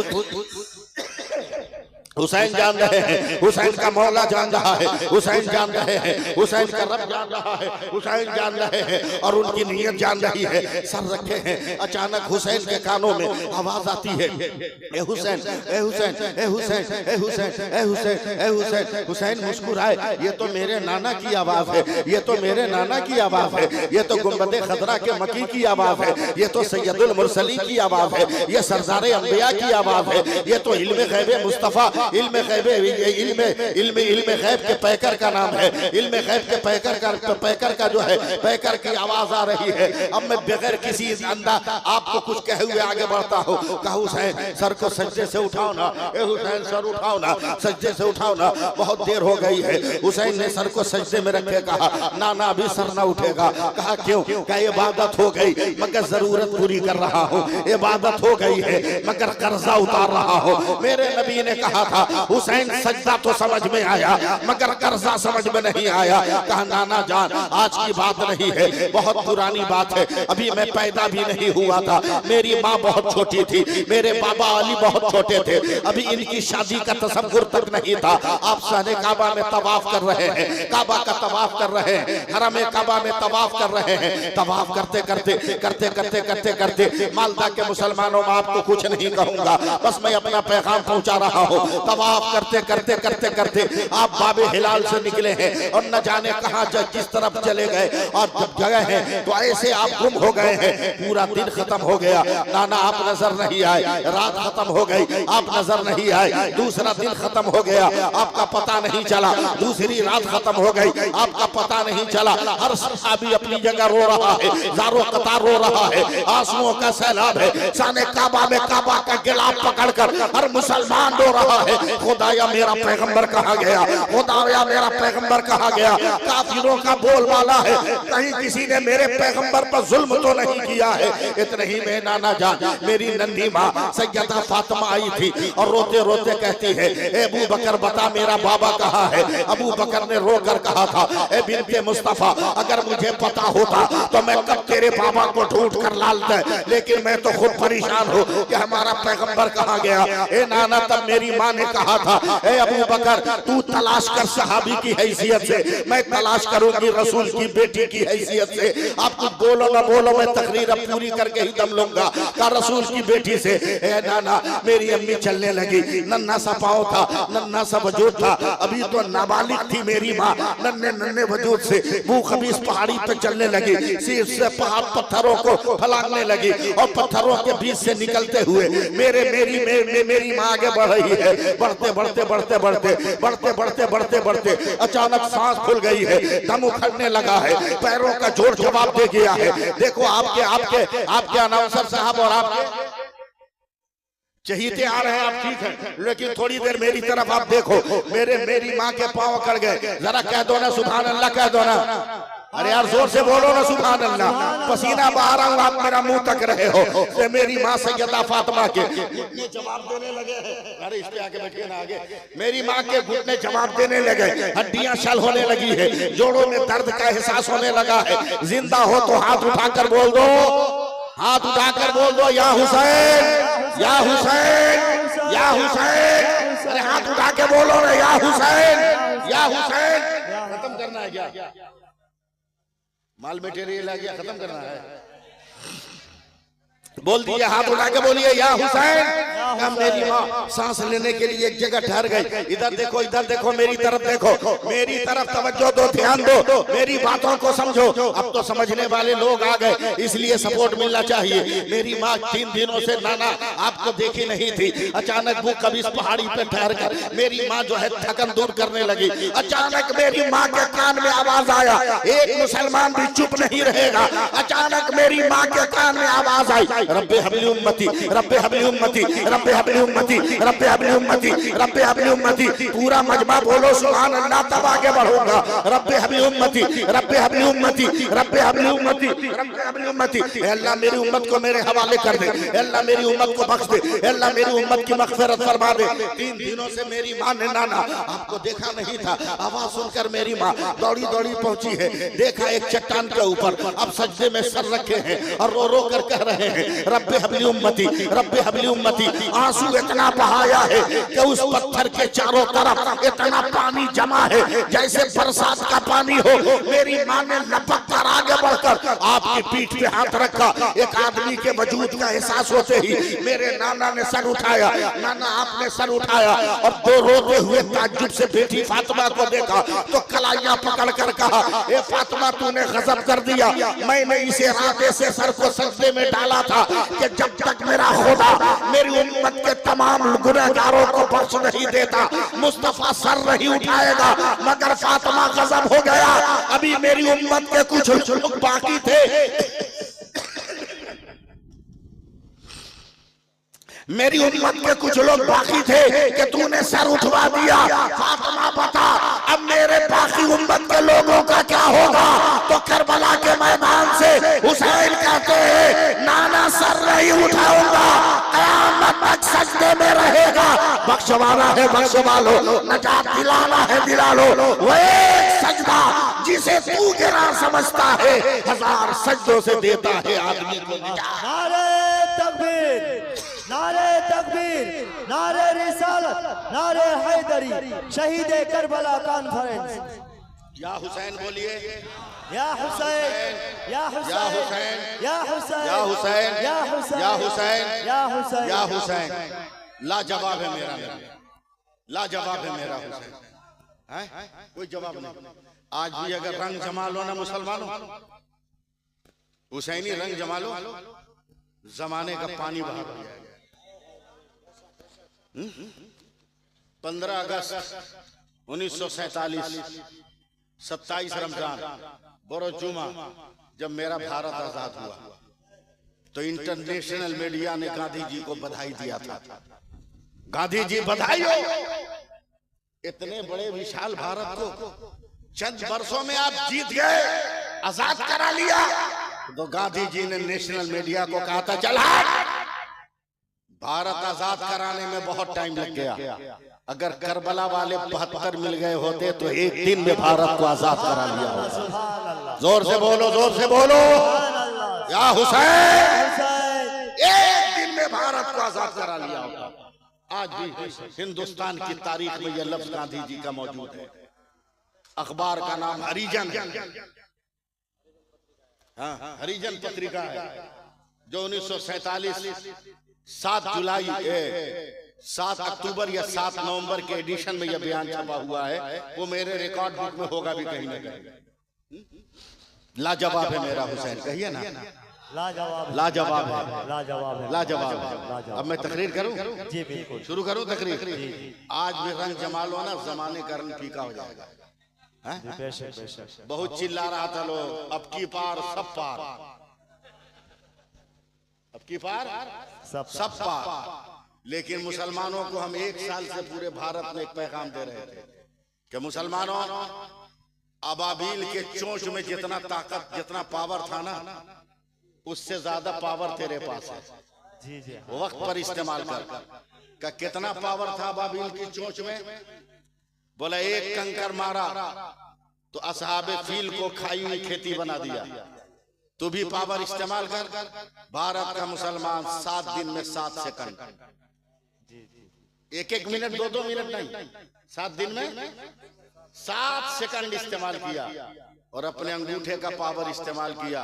हुसैन जान रहे हैं, हुसैन का मौला जान रहा है, हुसैन जान रहे हैं, हुसैन का रब जान रहा है, हुसैन जान रहे हैं और उनकी नीयत जान रही है। सर रखे हैं, अचानक हुसैन के कानों में आवाज आती है, ए हुसैन, ए हुसैन, ए हुसैन, ए हुसैन, ए हुसैन, ए हुसैन। हुसैन मुस्कुराए, ये तो मेरे नाना की आवाज है, ये तो मेरे नाना की आवाज है, ये तो गुंबदे खदरा के मकी की आवाज है, ये तो सैयदुल मुरसलीन की आवाज है, ये सरदारे अंबिया की आवाज है, ये तो इल्मे गैबे मुस्तफा, इल्मे गैब के पैकर का नाम है, इल्मे गैब के पैकर का जो है पैकर की आवाज आ रही है। अब मैं बगैर किसी अंदाज आपको कुछ कहे हुए आगे बढ़ता हूँ। कहा हुसैन सर को सजदे से उठाओ ना, ए हुसैन सर उठाओ ना, सजदे से उठाओ ना, बहुत देर हो गई है। हुसैन ने सर को सजदे में रखे, कहा नाना अभी सर ना उठेगा। कहा क्यों? क्या इबादत हो गई मगर जरूरत पूरी कर रहा हूँ, इबादत हो गई है मगर कर्जा उतार रहा हूँ। मेरे नबी ने कहा था हुसैन सजदा तो समझ में आया मगर कर्जा समझ में नहीं आया। कहा नाना जान आज की बात नहीं है, बहुत पुरानी बात है, अभी मैं पैदा भी नहीं हुआ था, मेरी माँ बहुत छोटी थी, मेरे बाबा अली बहुत छोटे थे, अभी इनकी शादी का तसव्वुर तक नहीं था। आप सहने काबा में तवाफ कर रहे हैं, काबा का तवाफ कर रहे हैं, हरम काबा में तवाफ कर रहे हैं। तवाफ करते करते करते करते करते करते मालदा के मुसलमानों में आपको कुछ नहीं कहूंगा, बस मैं अपना पैगाम पहुंचा रहा हूँ। तवाफ करते करते करते करते आप बाबे हिलाल से निकले हैं और न जाने कहां किस तरफ चले गए और जब गए हैं तो ऐसे आप गुम हो गए हैं। पूरा दिन खत्म हो गया, नाना आप नजर नहीं आए, रात खत्म हो गई, आप नजर नहीं आए, दूसरा दिन खत्म हो गया, आपका पता नहीं चला, दूसरी रात खत्म हो गई, आपका पता नहीं चला। हर सहाबी अपनी जगह रो रहा है, ज़ारो कतार रो रहा है, आंसुओं का सैलाब है। साने काबा में काबा का गिलाफ पकड़कर हर मुसलमान रो रहा है, खुदाया मेरा पैगंबर कहाँ गया, खुदाया मेरा पैगंबर कहाँ गया। काफिरों का बोलबाला है, कहीं किसी ने मेरे पैगंबर पर जुल्म तो नहीं किया है। इतने ही में नाना जान मेरी नन्ही माँ सैयदा फातिमा आई थी और रोते रोते कहती है, ए अबू बकर बता मेरा बाबा कहाँ है। अबू बकर ने रोकर कहा था, ए बिन्ते मुस्तफा अगर मुझे पता होता तो मैं कब तेरे बाबा को ढूंढ कर लालता, लेकिन मैं तो खुद परेशान हूँ कि हमारा पैगंबर कहाँ गया। ए नाना तब मेरी माँ ने कहा था, ए अबू बकर तू तलाश कर सहाबी की हैसियत से, मैं तलाश करूंगी रसूल की बेटी की हैसियत से। आप कुछ बोलो ना बोलो, मैं तकरीर पूरी करके ही दम लूंगा। का रसूल की बेटी से ए नाना मेरी अम्मी चलने लगी, नन्ना सा पाँव था, नन्ना सा वजूद था, अभी तो नाबालिग थी मेरी माँ, नन्ने नन्ने वजूद से वो खबीस पहाड़ी पे चलने लगी, सिर से पहाड़ पत्थरों को फलांगने लगी और पत्थरों के बीच से निकलते हुए मेरी माँ आगे बढ़ रही है। बढ़ते बढ़ते बढ़ते बढ़ते बढ़ते बढ़ते बढ़ते बढ़ते अचानक सांस खुल गई है, दम उखड़ने लगा है, पैरों का जोर जवाब दे गया है। देखो आपके आपके आपके अनाउंसर साहब और आपके चहीते आ रहे हैं, आप ठीक है, लेकिन थोड़ी देर मेरी तरफ आप देखो, मेरी माँ के पाँव अकड़ गए, जरा कह दो ना सुभान अल्लाह, कह दो ना, अरे यार जोर से बोलो ना सुभान अल्लाह। पसीना बहा रहा हूँ, आप मेरा मुंह तक रहे हो। तो मेरी माँ सैयदा फातिमा के घुटने जवाब देने लगे, अरे इस पे आके बैठिए ना आगे, मेरी माँ के घुटने जवाब देने लगे, हड्डियां शल होने लगी है, जोड़ों में दर्द का एहसास होने लगा है। जिंदा हो तो हाथ उठाकर बोल दो, हाथ उठाकर बोल दो या हुसैन, या हुसैन, या हुसैन। अरे हाथ उठा के बोलो रे या हुसैन, या हुसैन। खत्म करना है क्या? माल मटेरियल आ गया, खत्म करना है। बोल दिए, हाथ उठा के बोलिए या हुसैन। मेरी माँ सांस लेने के लिए एक जगह ठहर गई। इधर देखो, इधर देखो, मेरी तरफ देखो, मेरी तरफ तवज्जो दो, ध्यान दो, मेरी बातों को समझो। अब तो समझने वाले लोग आ गए, इसलिए सपोर्ट मिलना चाहिए। मेरी माँ 3 दिनों से नाना आपको देखी नहीं थी, अचानक वो कभी इस पहाड़ी पे ठहर कर मेरी माँ जो है थकन दूर करने लगी। अचानक मेरी माँ के कान में आवाज आया, एक मुसलमान भी चुप नहीं रहेगा। अचानक मेरी माँ के कान में आवाज आई, रब्बे हबली उम्मती, रब्बे हबली उम्मती, रब्बे हबली उम्मती, रब्बे हबली उम्मती, रब्बे हबली उम्मती। पूरा मजमा बोलो सुभान अल्लाह, तब आगे बढ़ूंगा। रब्बे हबली उम्मती, रब्बे हबली उम्मती, रब्बे हबली उम्मती, रब्बे हबली उम्मती। अल्लाह मेरी उम्मत को मेरे हवाले कर दे, अल्लाह मेरी उम्मत को बख्श दे, अल्लाह मेरी उम्मत की मग़फ़िरत फरमा दे। 3 दिनों से मेरी माँ ने नाना आपको देखा नहीं था, आवाज सुनकर मेरी माँ दौड़ी दौड़ी पहुंची है। देखा एक चट्टान के ऊपर अब सजदे में सर रखे हैं और रो रो कर कह रहे हैं रब्बे हबली उम्मती, रब्बे हबली उम्मती। आंसू इतना बहाया है कि उस पत्थर के चारों तरफ इतना पानी जमा है जैसे बरसात का पानी हो। मेरी माँ ने लपक कर आगे बढ़कर आपकी पीठ पे हाथ रखा। एक आदमी के वजूद का एहसास होते ही मेरे नाना ने सर उठाया, नाना आपने सर उठाया और दो रोते हुए ताज्जुब से बेटी फातिमा को देखा तो कलाइयां पकड़ कर कहा, ए फातिमा तूने गजब कर दिया। मैंने इसे इरादे से सर को सजदे में डाला था कि जब तक मेरा खुदा मेरी उम्मत के तमाम गुनहगारों को बख्श नहीं देता मुस्तफा सर नहीं उठाएगा। मगर फातिमा गजब हो गया, अभी मेरी उम्मत के कुछ लोग बाकी थे। मेरी उम्मत के कुछ लोग बाकी थे कि तूने सर उठवा दिया। फातिमा बता अब मेरे बाकी उम्मत के लोगों का क्या होगा? तो करबला के मैदान से हुसैन कहते हैं नाना सर नहीं उठाऊंगा, क़यामत तक सजदे में रहेगा। बख्शवाना है बख्शवा लो, नजात दिलाना है दिला लो। वो एक सजदा जिसे तू गिरा समझता है 1000 सजदों से देता है आदमी को निजात। नारे तकबीर, नारे तकबीर, नारे रिसालत, नारे हैदरी, शहीद करबला कॉन्फ्रेंस। या हुसैन बोलिए, या हुसैन, या हुसैन, या हुसैन, या हुसैन, या हुसैन, या हुसैन, या हुसैन, या हुसैन। लाजवाब है मेरा, लाजवाब है मेरा हुसैन। है कोई जवाब नहीं। आज भी अगर रंग जमा लो ना मुसलमानों, हुसैनी रंग जमा लो, जमाने का पानी बहा दिया। 15 अगस्त 1947, 27 रमजान बरोजुमा जब मेरा भारत आजाद हुआ तो इंटरनेशनल मीडिया ने गांधी जी को बधाई दिया था। गांधी जी बधाई हो, इतने बड़े विशाल भारत को चंद वर्षों में आप जीत गए, आजाद करा लिया। तो गांधी जी ने नेशनल मीडिया को कहा था चल भारत आजाद कराने में बहुत टाइम लग गया, अगर करबला वाले 72 मिल गए होते तो एक दिन में भारत को आजाद करा लिया होता। जोर से बोलो, जोर से बोलो, या हुसैन, एक दिन में भारत को आजाद करा लिया होता। आज भी हिंदुस्तान की तारीख में यह लफ्ज गांधी जी का मौजूद है। अखबार का नाम हरिजन है, हाँ, हरिजन पत्रिका है जो 1947 7 जुलाई 7 अक्टूबर या 7 नवंबर के एडिशन में यह बयान छपा हुआ है। वो मेरे रिकॉर्ड बुक में होगा भी कहीं ना कहीं। लाजवाब है मेरा हुसैन, कहिए ना, लाजवाब, लाजवाब है, लाजवाब है, लाजवाब है। अब मैं तकरीर करूं? जी बिल्कुल, शुरू करूं तकरीर? आज भी रंग जमा लो ना, जमाने का रंग फीका हो जाएगा। बहुत चिल्ला रहा था लोग, अब की पार सब पार, अब की पार सब पार। लेकिन मुसलमानों को हम 1 साल से पूरे भारत में एक पैगाम दे रहे थे कि मुसलमानों, अबाबील के चोंच में जितना ताकत, जितना पावर था ना, उससे ज्यादा पावर तेरे पास है। जी जी, वक्त पर इस्तेमाल कर। कितना पावर था अबाबील की चोंच में? बोला एक कंकर मारा तो असहाबे फील को खाई हुई खेती बना दिया। तू भी पावर इस्तेमाल कर। भारत का मुसलमान 7 दिन में 7 सेकंड, 1-1 मिनट 2-2 मिनट नहीं, 7 दिन में 7 सेकंड इस्तेमाल किया और अपने अंगूठे का पावर इस्तेमाल किया।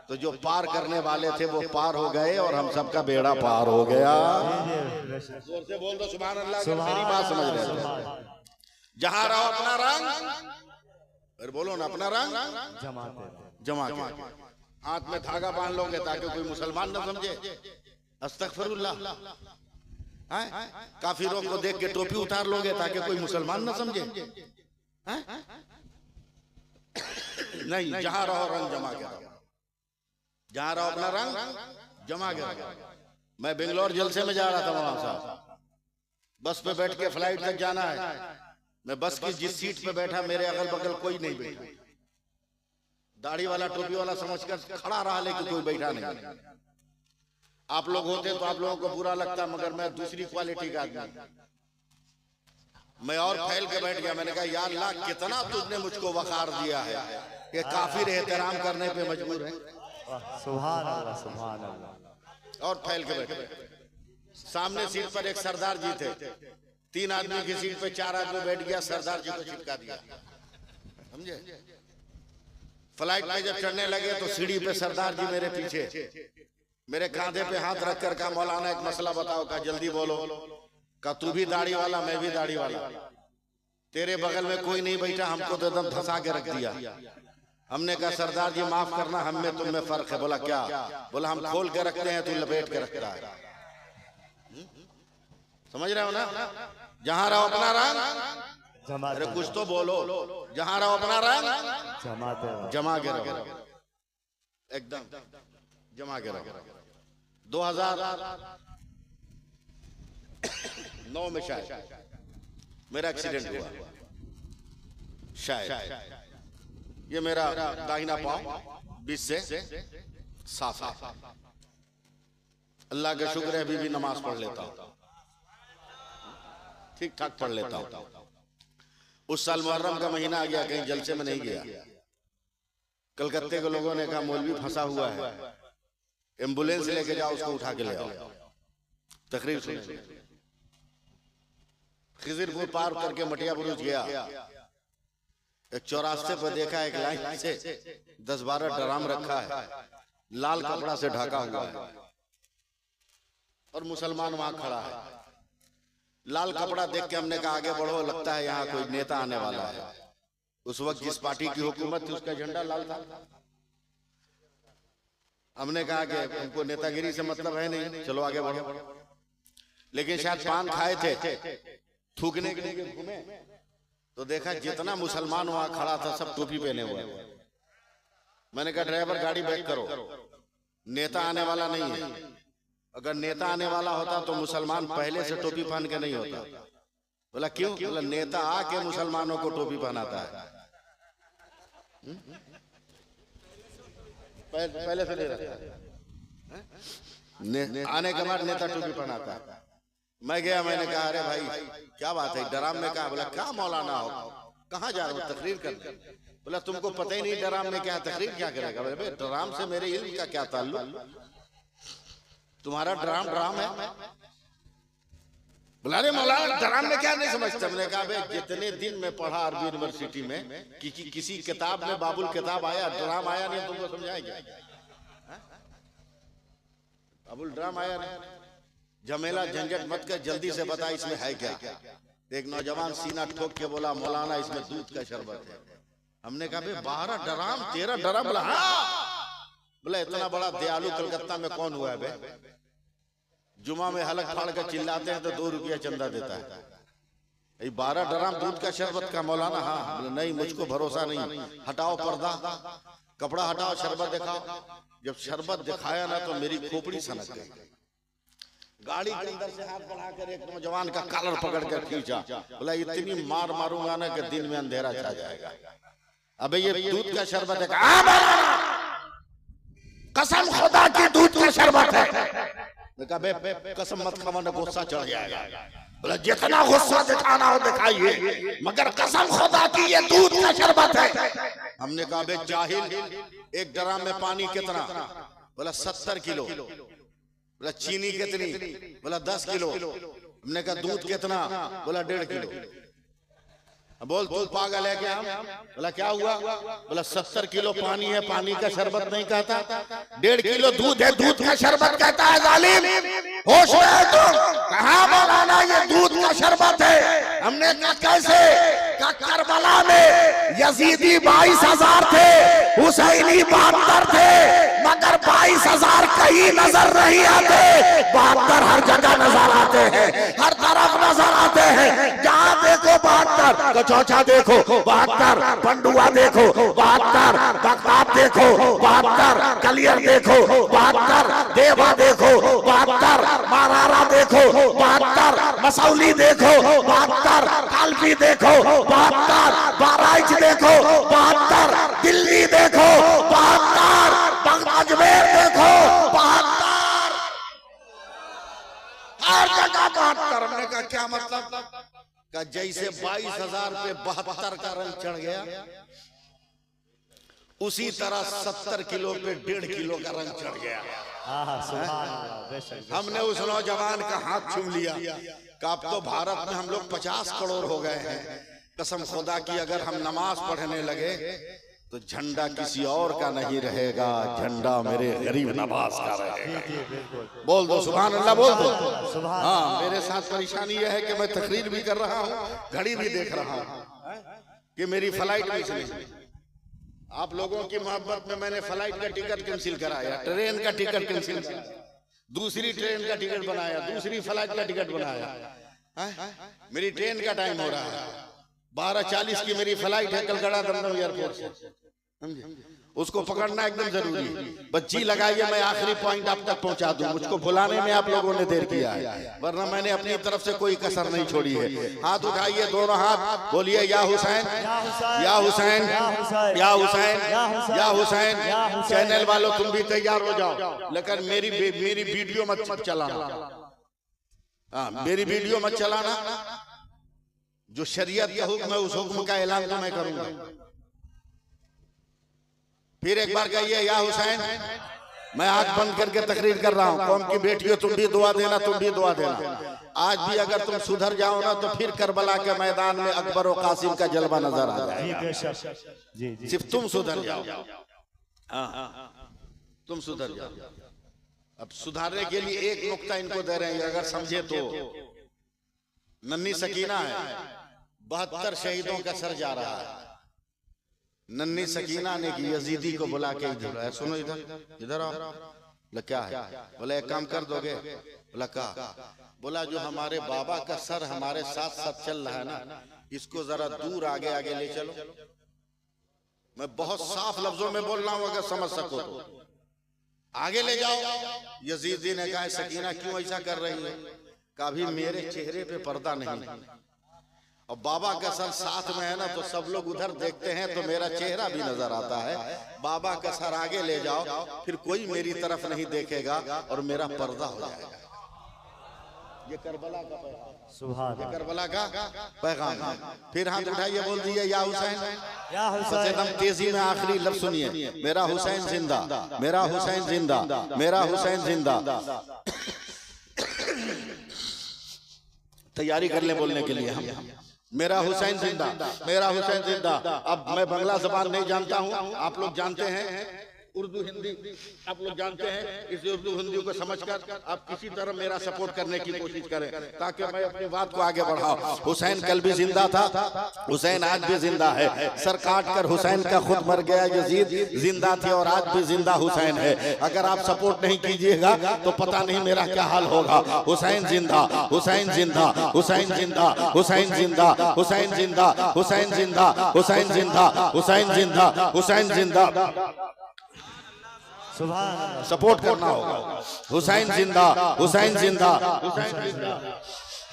तो जो पार करने वाले थे वो पार हो गए और हम सबका बेड़ा पार हो गया। जोर से बोल दो सुभान अल्लाह, मेरी बात समझ रहे हो? जहां रहो अपना रंग, फिर बोलो ना अपना रंग जमा के हाथ में धागा बांध लोगे ताकि कोई मुसलमान न समझे। अस्तगफिरुल्लाह। काफिरों को देख के टोपी उतार लोगे ताकि कोई मुसलमान न समझे। नहीं, जहां रहो रंग जमा के रहो, जहां रहो अपना रंग जमा गया। मैं बेंगलोर जलसे में जा रहा था मौलाना साहब, बस पे बैठ के फ्लाइट तक जाना है। मैं बस की जिस सीट पे बैठा मेरे अगल बगल कोई नहीं बैठा, दाढ़ी वाला टोपी वाला समझकर खड़ा रहा, लेकिन कोई बैठा नहीं। आप लोग होते तो आप लोगों को बुरा लगता, मगर मैं दूसरी क्वालिटी का आदमी, मैं और फैल के बैठ गया। मैंने कहा या अल्लाह कितना तुझने मुझको वकार दिया है कि काफिर एहतराम करने पे मजबूर है। सुभान अल्लाह, सुभान अल्लाह। और फैल के बैठे। सामने सीट पर एक सरदार जी थे, 3 आदमी की सीट पे 4 आदमी बैठ गया, सरदार जी को चिपका दिया, समझे। फ्लाइट में जब चढ़ने लगे तो सीढ़ी पे सरदार जी मेरे पीछे, मेरे कांधे पे हाथ रखकर कहा मौलाना एक मसला बताओ। कहा जल्दी बोलो। कहा तू भी दाढ़ी वाला, मैं भी दाढ़ी वाला, तेरे बगल में कोई नहीं बैठा, हमको तो एकदम धंसा के रख दिया। हमने कहा सरदार जी माफ करना, हम में तुम में फर्क है। बोला क्या? बोला हम खोल के रखते हैं, तू लपेट के रखता है। समझ रहे हो ना? जहां रहो अपना रंग, अरे कुछ तो बोलो, जहां रहो अपना रंग जमा के रहो, एकदम जमा के रहो। 2009 में शायद मेरा एक्सीडेंट हुआ, शायद ये मेरा दाहिना पांव 20 से 7 साल। अल्लाह का शुक्र है अभी भी नमाज पढ़ लेता हूँ, ठीक ठाक पढ़ लेता हूँ। उस साल मुहर्रम का महीना आ गया, कहीं जलसे में नहीं गया। कलकत्ते के लोगों ने कहा मौलवी फंसा हुआ है, एम्बुलेंस लेके जाओ, उसको उठा के ले आओ, तकरीर सुने। खिजरपुर पार करके मटिया बुरुज गया, एक चौरास्ते पर देखा एक लाइन से 10-12 ड्राम रखा है, लाल कपड़ा से ढका हुआ है, और मुसलमान वहां खड़ा है। लाल कपड़ा देख के हमने कहा आगे बढ़ो, लगता है यहाँ कोई नेता आने वाला है। उस वक्त जिस पार्टी की हुकूमत थी उसका झंडा लाल था। हमने कहा कि हमको नेतागिरी से मतलब है नहीं, चलो आगे बढ़ो। लेकिन शायद पान खाए थे, थूकने के लिए घूमे तो देखा जितना मुसलमान वहां खड़ा था सब टोपी पहने हुए। मैंने कहा ड्राइवर गाड़ी बैक करो, नेता आने वाला नहीं है। अगर नेता आने वाला होता तो मुसलमान पहले से टोपी पहन के नहीं होता। बोला क्यों? बोला नेता आके मुसलमानों को टोपी पहनाता है, पहले से नहीं रहता, आने के बाद नेता टोपी पहनाता है। मैं गया, मैंने कहा अरे भाई क्या बात है, डराम में कहा। बोला क्या मौलाना हो, कहाँ जा रहे हो? तकरीर करने। बोला तुमको पता ही नहीं डराम में क्या, तकरीर क्या करेगा? बोले डराम से मेरे इल्म का क्या ताल्लुक, तुम्हारा ड्राम है। बोला अरे मौलाना डराम में क्या नहीं समझते। मैंने कहा भाई जितने दिन में पढ़ा अरबी यूनिवर्सिटी में कि किसी किताब में बाबुल किताब आया, ड्राम आया नहीं, तुमको समझाएंगे बाबुल ड्राम आया नहीं। झमेला झंझट मत कर, जल्दी से बता इसमें है क्या। एक नौजवान सीना ठोक के बोला मौलाना इसमें दूध का शरबत है। हमने कहा भाई 12 ड्राम 13 ड्राम। बोला हाँ। बोला इतना बड़ा दयालु कलकत्ता में कौन हुआ है बे? जुमा में हलक फाड़ कर चिल्लाते हैं तो 2 रुपया चंदा देता है। 12 ड्राम दूध का शरबत का मौलाना? हाँ। बोले नहीं मुझको भरोसा नहीं, हटाओ पर्दा, कपड़ा हटाओ, शरबत दिखाओ। जब शरबत दिखाया ना तो मेरी खोपड़ी सनक गई। गाड़ी के अंदर से हाथ बढ़ाकर एक नौजवान का कॉलर पकड़ कर खींचा। बोला इतनी मार मारूंगा ना कि दिन में अंधेरा छा जाएगा। अबे ये दूध का शरबत है? कसम खुदा की दूध का शरबत है। कसम मत खाओ ना, गुस्सा चढ़ जाएगा। बोला जितना गुस्सा दिखाना हो दिखाइए, मगर कसम खुदा की ये दूध का शरबत है। हमने कहा बे जाहिल, एक ड्राम में पानी कितना? बोला 70 किलो। बोला चीनी कितनी? बोला 10 किलो। हमने कहा दूध कितना? बोला 1.5 किलो। बोल तू पागल है क्या? बोला क्या हुआ? बोला 70 किलो पानी है, पानी का शरबत नहीं कहता, 1.5 किलो दूध है, दूध का शरबत कहता है। जालिम, होश में है तुम? कहाँ मौलाना ये दूध का शरबत है? हमने कहा कैसे? करबला में यजीदी 22,000 थे, हुसैनी 72 थे, मगर 22,000 कहीं नजर नहीं आते, 72 हर जगह नजर आते हैं। हर तरफ नजर आते हैं। जहां देखो 72, कचौचा देखो 72, पंडुआ देखो 72, बगदाद देखो 72, कलियर देखो 72, देवा देखो 72, मारारा देखो 72, मसौली देखो 72, कालपी देखो 72, बहराइच देखो 72, दिल्ली देखो 72, अजमेर देखो 72, हर जगह 72। हमने कहा क्या मतलब? का जैसे 22,000 पे 72 का रंग चढ़ गया, उसी तरह 70 किलो पे 1.5 किलो का रंग चढ़ गया। हमने उस नौजवान का हाथ छूम लिया कि अब तो भारत में हम लोग 50 करोड़ हो गए हैं। कसम खुदा की अगर हम नमाज पढ़ने लगे तो झंडा किसी और का नहीं रहेगा, झंडा मेरे गरीब नवाज का रहेगा। बोल दो सुभान अल्लाह, बोल दो। हाँ, मेरे साथ परेशानी यह है कि मैं तकरीर भी कर रहा हूँ, घड़ी भी देख रहा हूँ कि मेरी फ्लाइट मिस नहीं। आप लोगों की मोहब्बत में मैंने फ्लाइट का टिकट कैंसिल कराया, ट्रेन का टिकट कैंसिल, दूसरी ट्रेन का टिकट बनाया, दूसरी फ्लाइट का टिकट बनाया। मेरी ट्रेन का टाइम हो रहा है, 12:40 की मेरी फ्लाइट है कलकत्ता दमदम एयरपोर्ट से, उसको पकड़ना एकदम जरूरी है। बच्ची लगाइए, मैं आखिरी पॉइंट आप तक पहुंचा दूं। मुझको बुलाने में आप लोगों ने देर किया है, वरना मैंने अपनी तरफ से कोई कसर नहीं छोड़ी है। हाथ उठाइए, दोनों हाथ, बोलिए या हुसैन, या हुसैन, या हुसैन, या हुसैन। चैनल वालों तुम भी तैयार हो जाओ, लेकिन मेरी वीडियो मत चलाना। हाँ, मेरी वीडियो मत चलाना। जो शरीयत का हुक्म है उस हुक्म का ऐलान तो मैं करूंगा। फिर एक बार कहिए या हुसैन। मैं आंख बंद करके तकरीर कर रहा हूँ। कौम की बेटियों तुम भी दुआ देना, तुम भी दुआ देना। आज भी अगर तुम सुधर जाओ ना तो फिर करबला के मैदान में अकबर और कासिम का जलवा नजर आ जाएगा। सिर्फ तुम सुधर जाओ, तुम सुधर जाओ। अब सुधारने के लिए एक नुक्ता इनको दे रहे हैं, अगर समझे तो। नन्ही सकीना है, 72 शहीदों का सर जा रहा है। नन्ही सकीना ने की यजीदी को बुला के इधर है, सुनो इधर इधर आओ। बोला क्या है? बोला एक काम कर दोगे? बोला क्या? बोला जो हमारे बाबा का सर हमारे साथ साथ चल रहा है ना, इसको जरा दूर आगे आगे ले चलो। मैं बहुत साफ लफ्जों में बोल रहा हूं, अगर समझ सको तो आगे ले जाओ। यजीदी ने कहा सकीना क्यों ऐसा कर रही है? कभी मेरे चेहरे पे पर्दा नहीं, और बाबा का सर साथ में है ना, तो सब लोग उधर देखते हैं तो मेरा चेहरा भी नजर आता है। बाबा का सर आगे ले जाओ, फिर कोई मेरी तरफ नहीं देखेगा और मेरा पर्दा हो जाएगा। ये करबला का पैगाम, सुभान, ये करबला का पैगाम है। फिर हाथ उठाइए, बोल दिए या हुसैन, या हुसैन। एकदम तेजी में आखिरी लफ्ज सुनिए, मेरा हुसैन जिंदा, मेरा हुसैन जिंदा, मेरा हुसैन जिंदा। तैयारी कर ले बोलने के लिए हम। मेरा हुसैन जिंदा, मेरा हुसैन जिंदा। अब मैं बांग्ला जबान नहीं जानता हूँ, आप लोग जानते हैं उर्दू हिंदी, आप लोग जानते हैं। इस उर्दू हिंदी को समझकर आप किसी तरह मेरा सपोर्ट करने की कोशिश करें ताकि मैं अपनी बात को आगे बढ़ाऊं। हुसैन कल भी जिंदा था, हुसैन आज भी जिंदा है। सर काट कर हुसैन का खुद मर गया यजीद, जिंदा थे और आज भी जिंदा हुसैन है। अगर आप सपोर्ट नहीं कीजिएगा तो पता नहीं मेरा क्या हाल होगा। हुसैन जिंदा, हुसैन जिंदा, हुसैन जिंदा, हुसैन जिंदा, हुसैन जिंदा, हुसैन जिंदा, हुसैन जिंदा, हुसैन जिंदा, हुसैन जिंदा। सपोर्ट करना होगा। हुसैन जिंदा, हुसैन जिंदा, हुसैन जिंदा,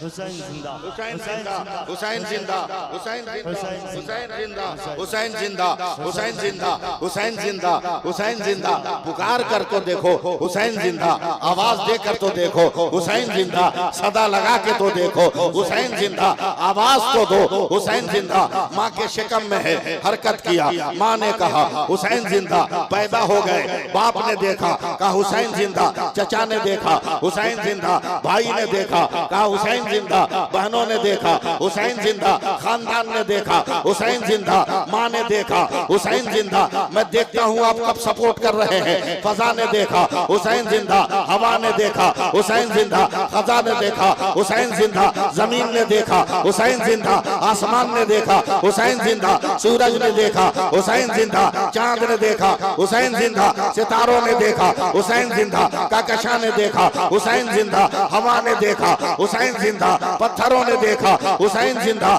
हुसैन जिंदा, हुसैन जिंदा, हुसैन जिंदा, हुसैन जिंदा, हुसैन जिंदा, हुसैन जिंदा, हुसैन जिंदा, हुसैन जिंदा। पुकार कर तो देखो हुसैन जिंदा, आवाज देकर तो देखो हुसैन जिंदा, सदा लगा के तो देखो हुसैन जिंदा, आवाज तो दो हुसैन जिंदा। माँ के शिकम में है हरकत किया, माँ ने कहा हुसैन जिंदा। पैदा हो गए, बाप ने देखा कहा हुसैन जिंदा, चचा ने देखा हुसैन जिंदा, भाई ने देखा कहा हुसैन जिंदा, बहनों ने देखा हुसैन जिंदा, खानदान ने देखा हुसैन जिंदा, माँ ने देखा हुसैन जिंदा। मैं देखता हूँ आप कब सपोर्ट कर रहे हैं। फजा ने देखा हुसैन जिंदा, हवा ने देखा हुसैन जिंदा, खजा ने देखा हुसैन जिंदा, जमीन ने देखा हुसैन जिंदा, आसमान ने देखा हुसैन जिंदा, सूरज ने देखा हुसैन जिंदा, चांद ने देखा हुसैन जिंदा, सितारों ने देखा हुसैन जिंदा, काकशा ने देखा हुसैन जिंदा, हवा ने देखा हुसैन जिंदा, पत्थरों ने देखा हुसैन जिंदा।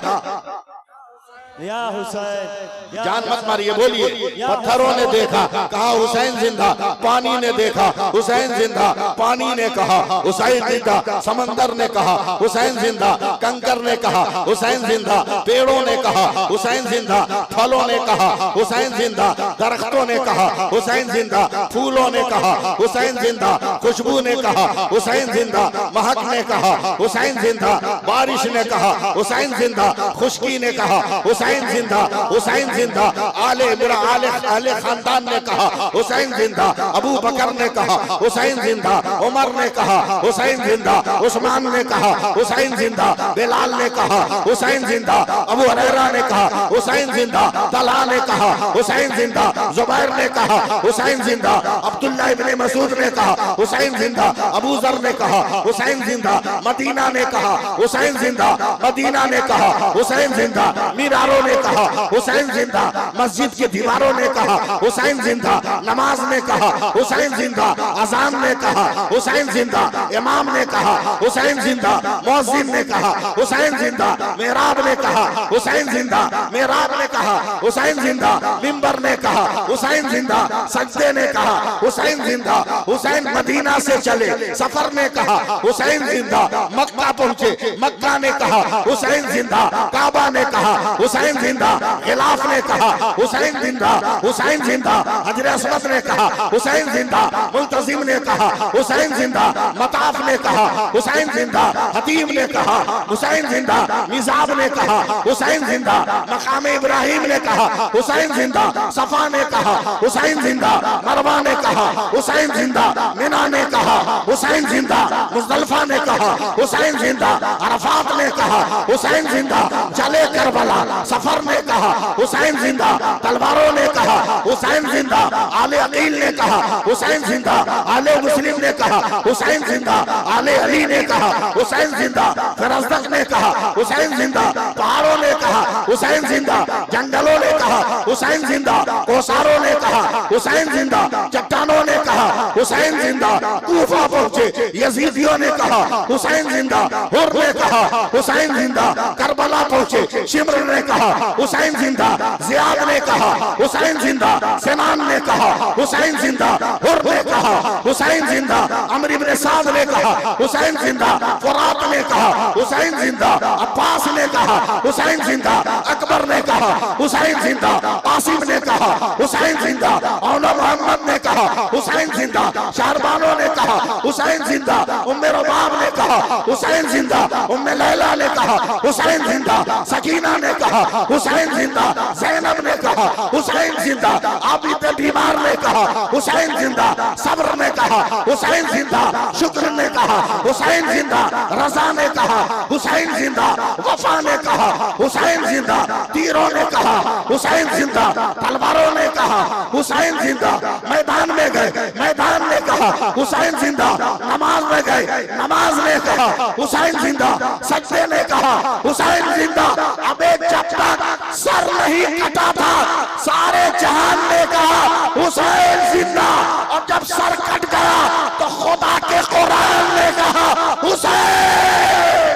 या हुसैन जान मत मारिए, बोलिए। पत्थरों ने देखा, कहा हुसैन जिंदा, पानी ने देखा हुसैन जिंदा, पानी ने कहा हुसैन जिंदा, समंदर ने कहा हुसैन जिंदा, कंकर ने कहा हुसैन जिंदा, पेड़ों ने कहा हुसैन जिंदा, फलों ने कहा हुसैन जिंदा, दरख्तों ने कहा हुसैन जिंदा, फूलों ने कहा हुसैन जिंदा, खुशबू ने कहा हुसैन जिंदा, महक ने कहा हुसैन जिंदा, बारिश ने कहा हुसैन जिंदा, खुशकी ने कहा हुसैन जिंदा, हुसैन जिंदा, आले खानदान ने कहा हुसैन जिंदा, अबू बकर ने कहा हुसैन जिंदा, उमर ने कहा हुसैन जिंदा, उस्मान ने कहा हुसैन जिंदा, बिलाल ने कहा हुसैन जिंदा, अबू हुरैरा ने कहा हुसैन जिंदा, तला ने कहा हुसैन जिंदा, जुबैर ने कहा हुसैन जिंदा, अब्दुल्लाह इब्ने मसूद ने कहा हुसैन जिंदा, अबू जर ने कहा हुसैन जिंदा, मदीना ने कहा हुसैन जिंदा, मदीना ने कहा हुसैन जिंदा, मीरारों ने कहा हुसैन जिंदा, मस्जिद की दीवारों ने कहा हुसैन जिंदा, नमाज ने कहा हुसैन जिंदा, अजान ने कहा हुसैन जिंदा, इमाम ने कहा हुसैन जिंदा, मुअज्जिन ने कहा हुसैन जिंदा, मेहराब ने कहा हुसैन जिंदा, मेहराब ने कहा हुसैन जिंदा, मिंबर ने कहा हुसैन जिंदा, सजदे ने कहा हुसैन जिंदा, हुसैन मदीना से चले सफर ने कहा हुसैन जिंदा, मक्का पहुंचे मक्का ने कहा हुसैन जिंदा, काबा ने कहा हुसैन जिंदा, खिलाफ ने कहा हुसैन जिंदा, हुसैन जिंदा, हजर अस्वद ने कहा हुसैन जिंदा, मुल्तजिम ने कहा हुसैन जिंदा, मताफ ने कहा हुसैन जिंदा, हतीम ने कहा हुसैन जिंदा, मिजाब ने कहा हुसैन जिंदा, मकाम इब्राहिम ने कहा हुसैन जिंदा, सफा ने कहा हुसैन जिंदा, मरवा ने कहा हुसैन जिंदा, मिना ने कहा हुसैन जिंदा, मुज़दलिफा ने कहा हुसैन जिंदा, अरफात ने कहा हुसैन जिंदा, चले करबला सफर ने कहा हुसैन जिंदा, तलवारों ने कहा हुसैन जिंदा, आले अकील ने कहा हुसैन जिंदा, आले मुस्लिम ने कहा हुसैन जिंदा, आले अली ने कहा हुसैन जिंदा, फरजदक ने कहा हुसैन जिंदा, पहाड़ों ने कहा हुसैन जिंदा, जंगलों ने कहा हुसैन जिंदा, कोसारों ने कहा हुसैन जिंदा, चट्टानों ने कहा हुसैन जिंदा, कूफा पहुंचे यजीदियों ने कहा हुसैन जिंदा, हुर ने कहा हुसैन जिंदा, करबला पहुंचे शिमर ने कहा हुसैन जिंदा, जियाद ने कहा हुसैन जिंदा, सिनान ने कहा हुसैन जिंदा, हुर ने कहा हुसैन जिंदा, अमर इब्ने साद ने कहा हुसैन जिंदा, फुरात ने कहा हुसैन जिंदा, अब्बास ने कहा हुसैन जिंदा, अकबर ने कहा हुसैन जिंदा, आसिम ने कहा हुसैन जिंदा, औला मोहम्मद ने कहा हुसैन जिंदा, शारबानो ने कहा हुसैन जिंदा, उम्मे रबाब ने कहा हुसैन जिंदा, उम्मे लैला ने कहा हुसैन जिंदा, सकीना ने कहा हुसैन जिंदा, ज़ैनब ने कहा हुसैन जिंदा, आबिद बीमार ने कहा हुसैन जिंदा, सब्र ने कहा हुसैन जिंदा, शुक्र ने कहा हुसैन जिंदा, रजा ने कहा हुसैन जिंदा, वफा ने कहा हुसैन जिंदा, तीरों ने कहा हुसैन जिंदा, तलवारों ने कहा हुसैन जिंदा, मैदान में गए मैदान ने कहा हुसैन जिंदा, नमाज में गए नमाज ने कहा हुसैन जिंदा, सजदे ने कहा हुसैन जिंदा। अबे जब तक सर नहीं कटा था सारे जहान ने कहा हुसैन जिंदा, और जब सर कट गया तो खुदा के कुरान ने कहा हुसैन।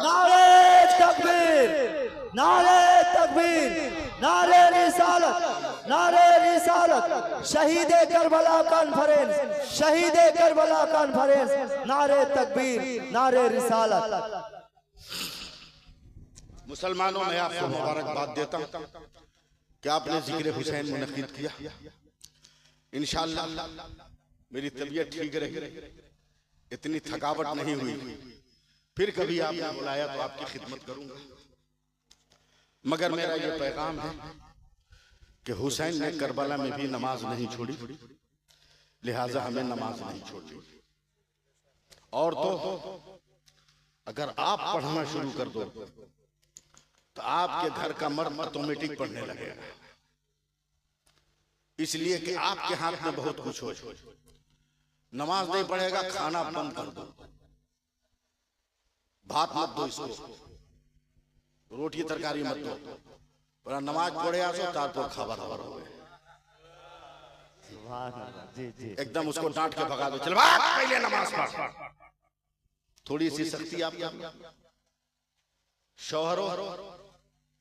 नारे तकबीर, नारे तकबीर, नारे रिसालत, नारे रिसालत, शहीद करबला कॉन्फ्रेंस, शहीद करबला कॉन्फ्रेंस, नारे तकबीर, नारे रिसालत। मुसलमानों में आपको मुबारकबाद देता हूं कि आपने जिक्र हुसैन मुनक्किद किया। इंशाअल्लाह मेरी तबीयत ठीक रही, इतनी थकावट नहीं हुई, फिर कभी आपने बुलाया तो आपकी खिदमत करूंगा। मगर मेरा ये पैगाम है कि हुसैन ने करबला में भी नमाज नहीं छोड़ी, लिहाजा हमें नमाज नहीं छोड़नी। और तो अगर आप पढ़ना शुरू कर दो तो आपके घर का मर्द ऑटोमेटिक पढ़ने लगेगा, इसलिए कि आपके हाथ में बहुत कुछ हो। नमाज नहीं पढ़ेगा खाना बंद कर दो, भात मत दो इसको, रोटी तरकारी मत दो, पर नमाज पढ़े आसो तारपुर खबर हो गए। जी जी एकदम उसको डांट के भगा दो, चल भाग पहले नमाज पढ़। थोड़ी सी सख्ती आप शौहरों,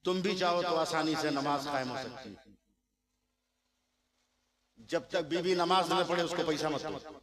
तुम भी चाहो तो आसानी से नमाज कायम हो सकती है। जब तक बीवी नमाज न पढ़े उसको पैसा मत दो।